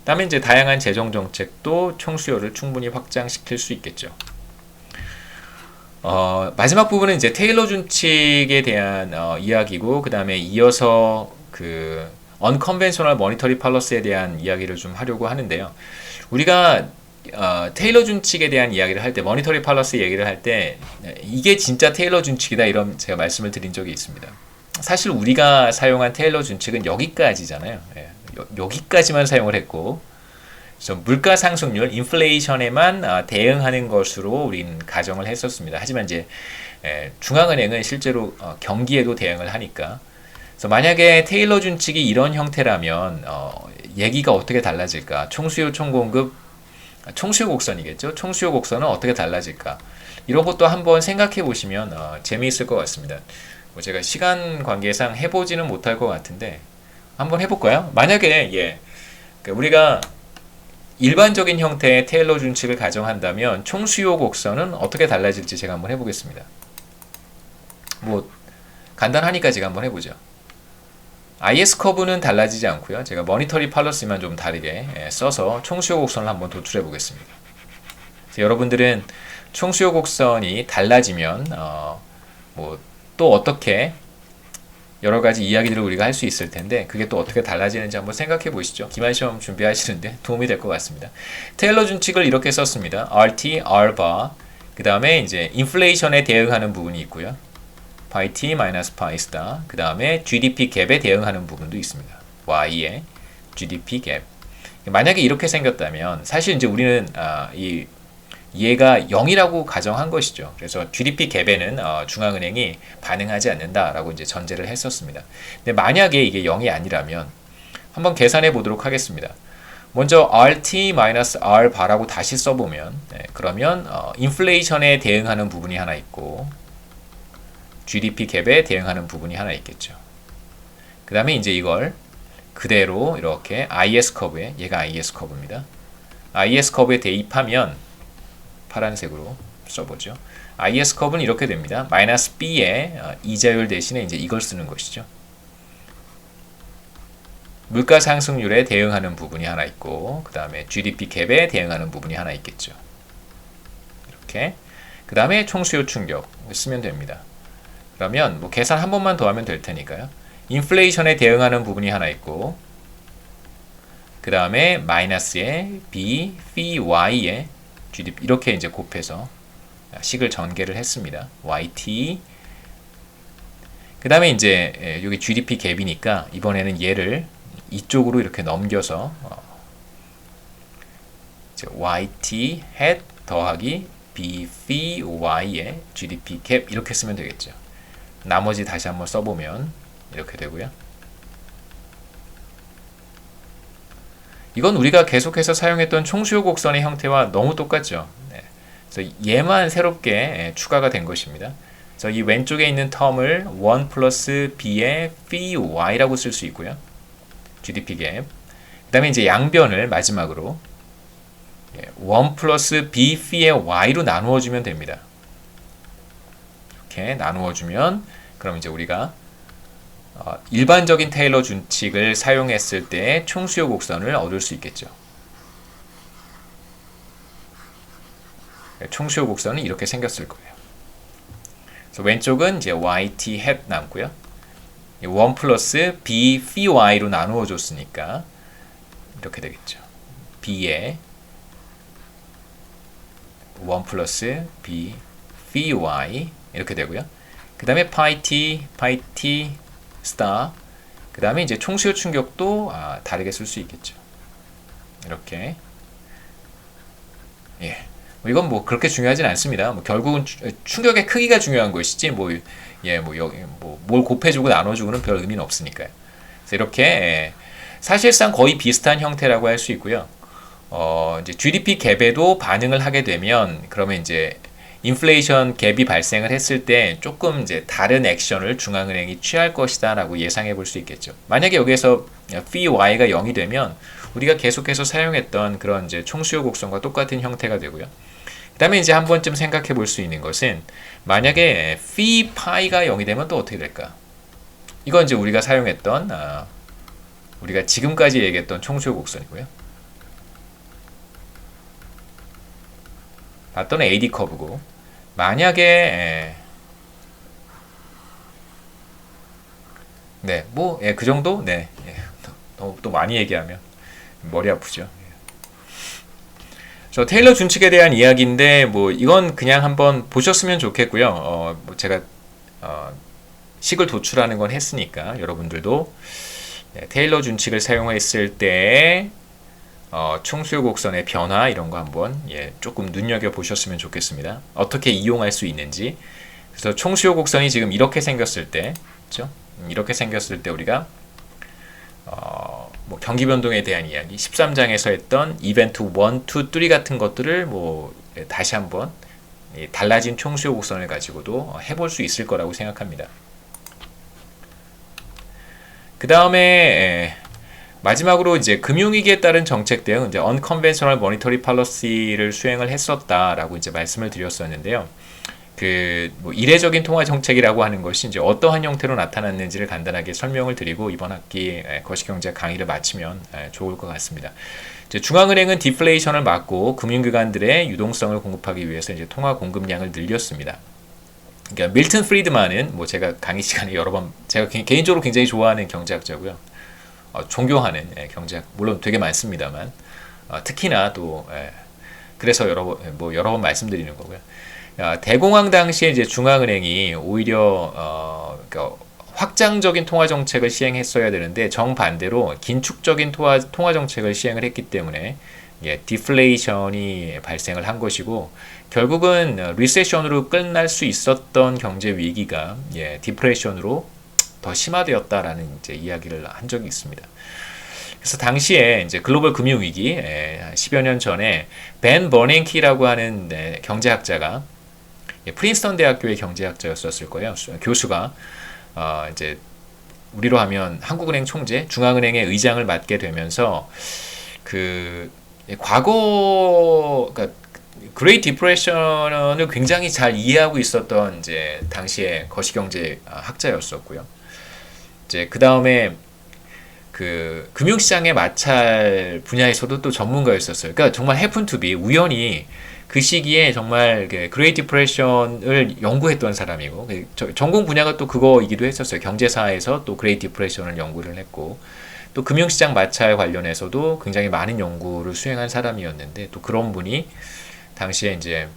다음에 이제 다양한 재정 정책도 총수요를 충분히 확장시킬 수 있겠죠. 마지막 부분은 이제 테일러 준칙에 대한 이야기고 그 다음에 이어서 unconventional monetary policy에 대한 이야기를 좀 하려고 하는데요. 우리가 테일러 준칙에 대한 이야기를 할 때, 머니터리 팔러시 얘기를 할 때 이게 진짜 테일러 준칙이다 이런 제가 말씀을 드린 적이 있습니다. 사실 우리가 사용한 테일러 준칙은 여기까지잖아요. 여기까지만 사용을 했고, 그래서 물가 상승률, 인플레이션에만 대응하는 것으로 우리는 가정을 했었습니다. 하지만 이제 중앙은행은 실제로 경기에도 대응을 하니까, 그래서 만약에 테일러 준칙이 이런 형태라면 얘기가 어떻게 달라질까? 총수요, 총공급, 총수요 곡선이겠죠. 총수요 곡선은 어떻게 달라질까? 이런 것도 한번 생각해 보시면 재미있을 것 같습니다. 뭐 제가 시간 관계상 해보지는 못할 것 같은데 한번 해볼까요? 만약에 우리가 일반적인 형태의 테일러 준칙을 가정한다면 총수요 곡선은 어떻게 달라질지 제가 한번 해보겠습니다. 뭐 간단하니까 제가 한번 해보죠. IS 커브는 달라지지 않고요. 제가 머니터리 팔러시만 좀 다르게 써서 총수요 곡선을 한번 도출해 보겠습니다. 여러분들은 총수요 곡선이 달라지면 뭐 또 어떻게 여러 가지 이야기들을 우리가 할 수 있을 텐데 그게 또 어떻게 달라지는지 한번 생각해 보시죠. 기말 시험 준비하시는데 도움이 될 것 같습니다. 테일러 준칙을 이렇게 썼습니다. RT, Rbar. 그 다음에 이제 인플레이션에 대응하는 부분이 있고요. pi t 마이너스 pi 스타. 그 다음에 GDP 갭에 대응하는 부분도 있습니다. Y의 GDP 갭. 만약에 이렇게 생겼다면 사실 이제 우리는 얘가 0이라고 가정한 것이죠. 그래서 GDP 갭에는 중앙은행이 반응하지 않는다라고 이제 전제를 했었습니다. 근데 만약에 이게 0이 아니라면 한번 계산해 보도록 하겠습니다. 먼저 RT-R 바라고 다시 써보면 그러면 인플레이션에 대응하는 부분이 하나 있고 GDP 갭에 대응하는 부분이 하나 있겠죠. 그 다음에 이제 이걸 그대로 이렇게 IS 커브에 얘가 IS 커브입니다. IS 커브에 대입하면 파란색으로 써보죠. IS 커브는 이렇게 됩니다. 마이너스 B의 이자율 대신에 이제 이걸 쓰는 것이죠. 물가 상승률에 대응하는 부분이 하나 있고 그 다음에 GDP 갭에 대응하는 부분이 하나 있겠죠. 이렇게 그 다음에 총수요 충격 쓰면 됩니다. 그러면 뭐 계산 한 번만 더 하면 될 테니까요. 인플레이션에 대응하는 부분이 하나 있고 그 다음에 마이너스의 B, phi, Y의 GDP 이렇게 이제 곱해서 식을 전개를 했습니다. YT 그 다음에 이제 여기 GDP 갭이니까 이번에는 얘를 이쪽으로 이렇게 넘겨서 YT hat 더하기 B, phi, Y의 GDP 갭 이렇게 쓰면 되겠죠. 나머지 다시 한번 써보면 이렇게 되고요. 이건 우리가 계속해서 사용했던 총수요 곡선의 형태와 너무 똑같죠. 네. 그래서 얘만 새롭게 추가가 된 것입니다. 그래서 이 왼쪽에 있는 텀을 1 플러스 B의 phi Y라고 쓸 수 있고요. GDP 갭. 그 다음에 이제 양변을 마지막으로 1 플러스 B phi의 Y로 나누어주면 됩니다. 이렇게 나누어주면 그럼 이제 우리가 일반적인 테일러 준칙을 사용했을 때 총수요 곡선을 얻을 수 있겠죠. 총수요 곡선은 이렇게 생겼을 거예요. 그래서 왼쪽은 이제 YT hat 남고요. 1 플러스 B phi Y로 나누어 줬으니까 이렇게 되겠죠. B에 1 플러스 B phi Y 이렇게 되고요. 그 다음에 pi t 스타. 그 다음에 이제 총수요 충격도 다르게 쓸 수 있겠죠. 이렇게. 예. 이건 뭐 그렇게 중요하진 않습니다. 뭐 결국은 충격의 크기가 중요한 것이지 뭘 곱해주고 나눠주고는 별 의미는 없으니까요. 그래서 이렇게 사실상 거의 비슷한 형태라고 할 수 있고요. 이제 GDP 갭에도 반응을 하게 되면 그러면 이제 인플레이션 갭이 발생을 했을 때 조금 이제 다른 액션을 중앙은행이 취할 것이다라고 예상해 볼 수 있겠죠. 만약에 여기에서 phi y가 0이 되면 우리가 계속해서 사용했던 그런 이제 총수요 곡선과 똑같은 형태가 되고요. 그 다음에 이제 한 번쯤 생각해 볼 수 있는 것은 만약에 phi pi가 0이 되면 또 어떻게 될까? 이건 이제 우리가 사용했던 우리가 지금까지 얘기했던 총수요 곡선이고요. 봤던 AD 커브고 만약에 그 정도? 또 많이 얘기하면 머리 아프죠. 저 테일러 준칙에 대한 이야기인데 뭐 이건 그냥 한번 보셨으면 좋겠고요. 뭐 제가 식을 도출하는 건 했으니까 여러분들도 테일러 준칙을 사용했을 때 총수요 곡선의 변화 이런 거 한번 조금 눈여겨 보셨으면 좋겠습니다. 어떻게 이용할 수 있는지. 그래서 총수요 곡선이 지금 이렇게 생겼을 때, 그렇죠? 이렇게 생겼을 때 우리가 뭐 경기 변동에 대한 이야기, 13장에서 했던 이벤트 1, 2, 3 같은 것들을 뭐 다시 한번 달라진 총수요 곡선을 가지고도 해볼 수 있을 거라고 생각합니다. 그 다음에 마지막으로 이제 금융위기에 따른 정책 대응, 이제 unconventional monetary policy를 수행을 했었다라고 이제 말씀을 드렸었는데요. 뭐 이례적인 통화 정책이라고 하는 것이 이제 어떠한 형태로 나타났는지를 간단하게 설명을 드리고 이번 학기 거시경제 강의를 마치면 좋을 것 같습니다. 이제 중앙은행은 디플레이션을 막고 금융기관들의 유동성을 공급하기 위해서 이제 통화 공급량을 늘렸습니다. 그러니까 밀턴 프리드만은 뭐 제가 강의 시간에 여러 번 제가 개인적으로 굉장히 좋아하는 경제학자고요. 존경하는 경제학 물론 되게 많습니다만 특히나 또 그래서 여러 번 말씀드리는 거고요. 대공황 당시에 이제 중앙은행이 오히려 그러니까 확장적인 통화 정책을 시행했어야 되는데 정반대로 긴축적인 통화 정책을 시행을 했기 때문에 디플레이션이 발생을 한 것이고 결국은 리세션으로 끝날 수 있었던 경제 위기가 디프레션으로 더 심화되었다라는 이제 이야기를 한 적이 있습니다. 그래서 당시에 이제 글로벌 금융 위기 10여 년 전에 벤 버냉키라고 하는 경제학자가 프린스턴 대학교의 경제학자였었을 거예요. 교수가 이제 우리로 하면 한국은행 총재, 중앙은행의 의장을 맡게 되면서 그 과거 그러니까 그레이트 디프레션을 굉장히 잘 이해하고 있었던 이제 당시의 거시경제 학자였었고요. 이제 그 다음에 그 금융시장의 마찰 분야에서도 또 전문가였었어요. 그러니까 정말 happen to be 우연히 그 시기에 정말 그레이트 디프레션을 연구했던 사람이고 전공 분야가 또 그거이기도 했었어요. 경제사에서 또 그레이트 디프레션을 연구를 했고 또 금융시장 마찰 관련해서도 굉장히 많은 연구를 수행한 사람이었는데 또 그런 분이 당시에 이제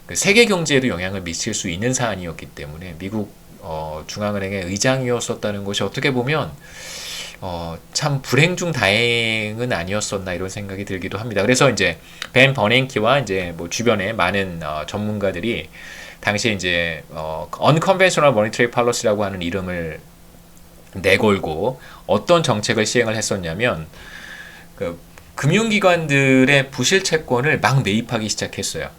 그 세계 경제에도 영향을 미칠 수 있는 사안이었기 때문에 미국 중앙은행의 의장이었었다는 것이 어떻게 보면 참 불행 중 다행은 아니었었나 이런 생각이 들기도 합니다. 그래서 이제 벤 버냉키와 이제 뭐 주변에 많은 전문가들이 당시에 이제 Unconventional Monetary Policy라고 하는 이름을 내걸고 어떤 정책을 시행을 했었냐면 그 금융기관들의 부실 채권을 막 매입하기 시작했어요.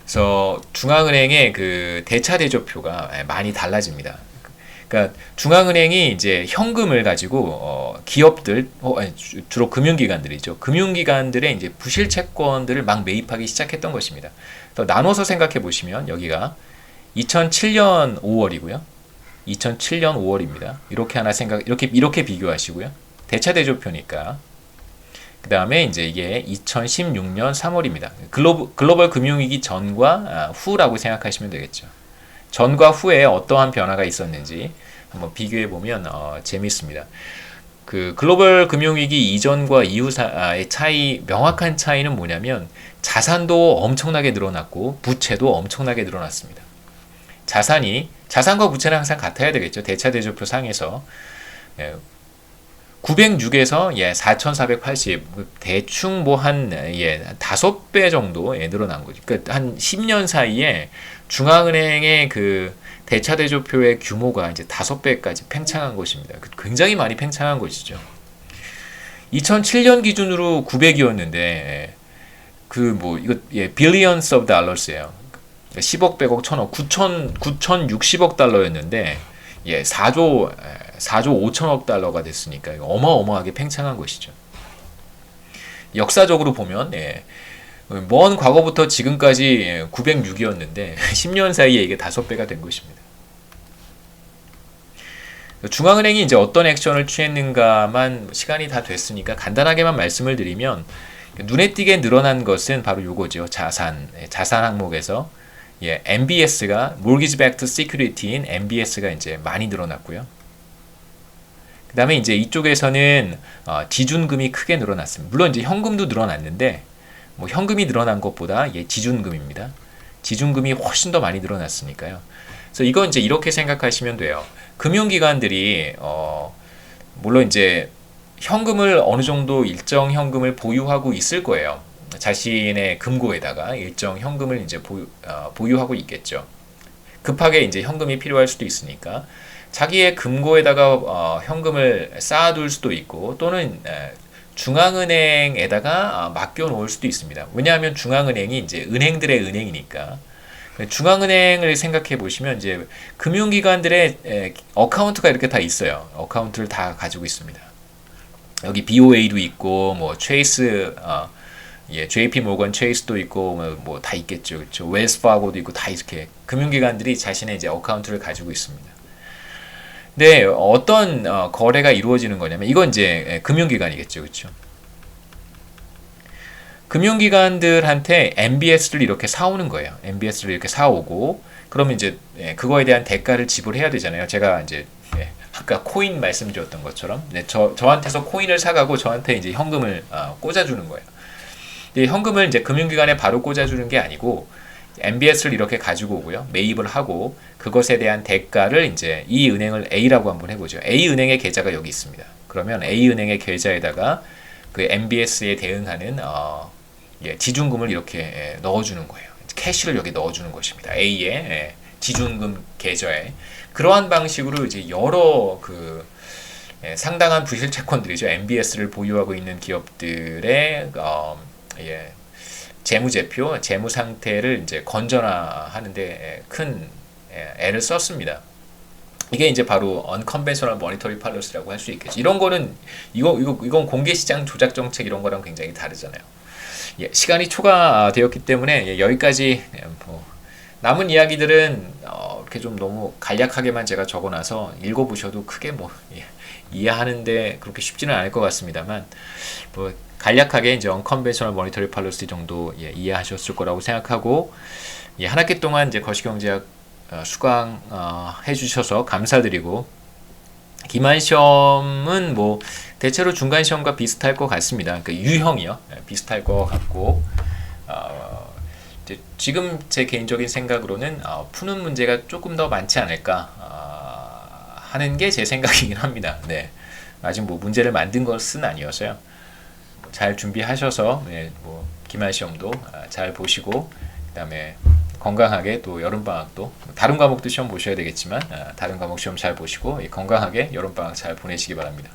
그래서 중앙은행의 그 대차대조표가 많이 달라집니다. 그러니까 중앙은행이 이제 현금을 가지고 기업들 주로 금융기관들이죠. 금융기관들의 이제 부실 채권들을 막 매입하기 시작했던 것입니다. 그래서 나눠서 생각해 보시면 여기가 2007년 5월이고요. 2007년 5월입니다. 이렇게 비교하시고요. 대차대조표니까. 그 다음에 이제 이게 2016년 3월입니다. 글로벌 금융위기 전과 후라고 생각하시면 되겠죠. 전과 후에 어떠한 변화가 있었는지 한번 비교해 보면 재밌습니다. 그 글로벌 금융위기 이전과 이후의 명확한 차이는 뭐냐면 자산도 엄청나게 늘어났고 부채도 엄청나게 늘어났습니다. 자산과 부채는 항상 같아야 되겠죠. 대차대조표 상에서 906에서 4,480 대충 뭐 한 5배 정도 늘어난 거죠. 그러니까 한 10년 사이에 중앙은행의 그 대차대조표의 규모가 이제 5배까지 팽창한 것입니다. 굉장히 많이 팽창한 것이죠. 2007년 기준으로 900이었는데 이거 billions of dollars예요. 10억, 100억, 1000억, 9,060억 달러였는데 4조 5천억 달러가 됐으니까 어마어마하게 팽창한 것이죠. 역사적으로 보면 먼 과거부터 지금까지 906이었는데 10년 사이에 이게 5배가 된 것입니다. 중앙은행이 이제 어떤 액션을 취했는가만 시간이 다 됐으니까 간단하게만 말씀을 드리면 눈에 띄게 늘어난 것은 바로 요거죠. 자산 항목에서 MBS가 Mortgage Backed Security인 MBS가 이제 많이 늘어났고요. 그 다음에 이제 이쪽에서는 지준금이 크게 늘어났습니다. 물론 이제 현금도 늘어났는데 뭐 현금이 늘어난 것보다 지준금입니다. 지준금이 훨씬 더 많이 늘어났으니까요. 그래서 이건 이제 이렇게 생각하시면 돼요. 금융기관들이 물론 이제 현금을 어느 정도 일정 현금을 보유하고 있을 거예요. 자신의 금고에다가 일정 현금을 이제 보유하고 있겠죠. 급하게 이제 현금이 필요할 수도 있으니까 자기의 금고에다가 현금을 쌓아둘 수도 있고 또는 중앙은행에다가 맡겨놓을 수도 있습니다. 왜냐하면 중앙은행이 이제 은행들의 은행이니까 중앙은행을 생각해 보시면 이제 금융기관들의 어카운트가 이렇게 다 있어요. 어카운트를 다 가지고 있습니다. 여기 BOA도 있고 뭐 체이스 JP 모건 체이스도 있고 뭐 다 있겠죠. 그렇죠. 웰스파고도 있고 다 이렇게 금융기관들이 자신의 이제 어카운트를 가지고 있습니다. 근데 어떤 거래가 이루어지는 거냐면 이건 이제 금융기관이겠죠. 그렇죠. 금융기관들한테 MBS를 이렇게 사오는 거예요. MBS를 이렇게 사오고 그러면 이제 그거에 대한 대가를 지불해야 되잖아요. 제가 이제 아까 코인 말씀드렸던 것처럼 저한테서 코인을 사가고 저한테 이제 현금을 꽂아주는 거예요. 이 현금을 이제 금융기관에 바로 꽂아주는 게 아니고 MBS를 이렇게 가지고 오고요. 매입을 하고 그것에 대한 대가를 이제 이 은행을 A라고 한번 해보죠. A은행의 계좌가 여기 있습니다. 그러면 A은행의 계좌에다가 그 MBS에 대응하는 지준금을 이렇게 넣어주는 거예요. 캐시를 여기 넣어주는 것입니다. A의 지준금 계좌에. 그러한 방식으로 이제 여러 상당한 부실 채권들이죠. MBS를 보유하고 있는 기업들의 재무제표, 재무 상태를 이제 건전화하는데 큰 애를 썼습니다. 이게 이제 바로 unconventional monetary policy라고 할 수 있겠죠. 이런 거는 이건 공개 시장 조작 정책 이런 거랑 굉장히 다르잖아요. 시간이 초과되었기 때문에 여기까지 남은 이야기들은 이렇게 좀 너무 간략하게만 제가 적어놔서 읽어보셔도 크게 이해하는데 그렇게 쉽지는 않을 것 같습니다만 간략하게 이제 unconventional monetary policy 정도 이해하셨을 거라고 생각하고 한 학기 동안 이제 거시경제학 수강 해주셔서 감사드리고 기말 시험은 대체로 중간 시험과 비슷할 것 같습니다. 그러니까 유형이요 비슷할 것 같고 지금 제 개인적인 생각으로는 푸는 문제가 조금 더 많지 않을까 하는 게 제 생각이긴 합니다. 네. 아직 문제를 만든 것은 아니어서요. 잘 준비하셔서 기말 시험도 잘 보시고 그다음에 건강하게 또 여름방학도 다른 과목도 시험 보셔야 되겠지만 다른 과목 시험 잘 보시고 건강하게 여름방학 잘 보내시기 바랍니다.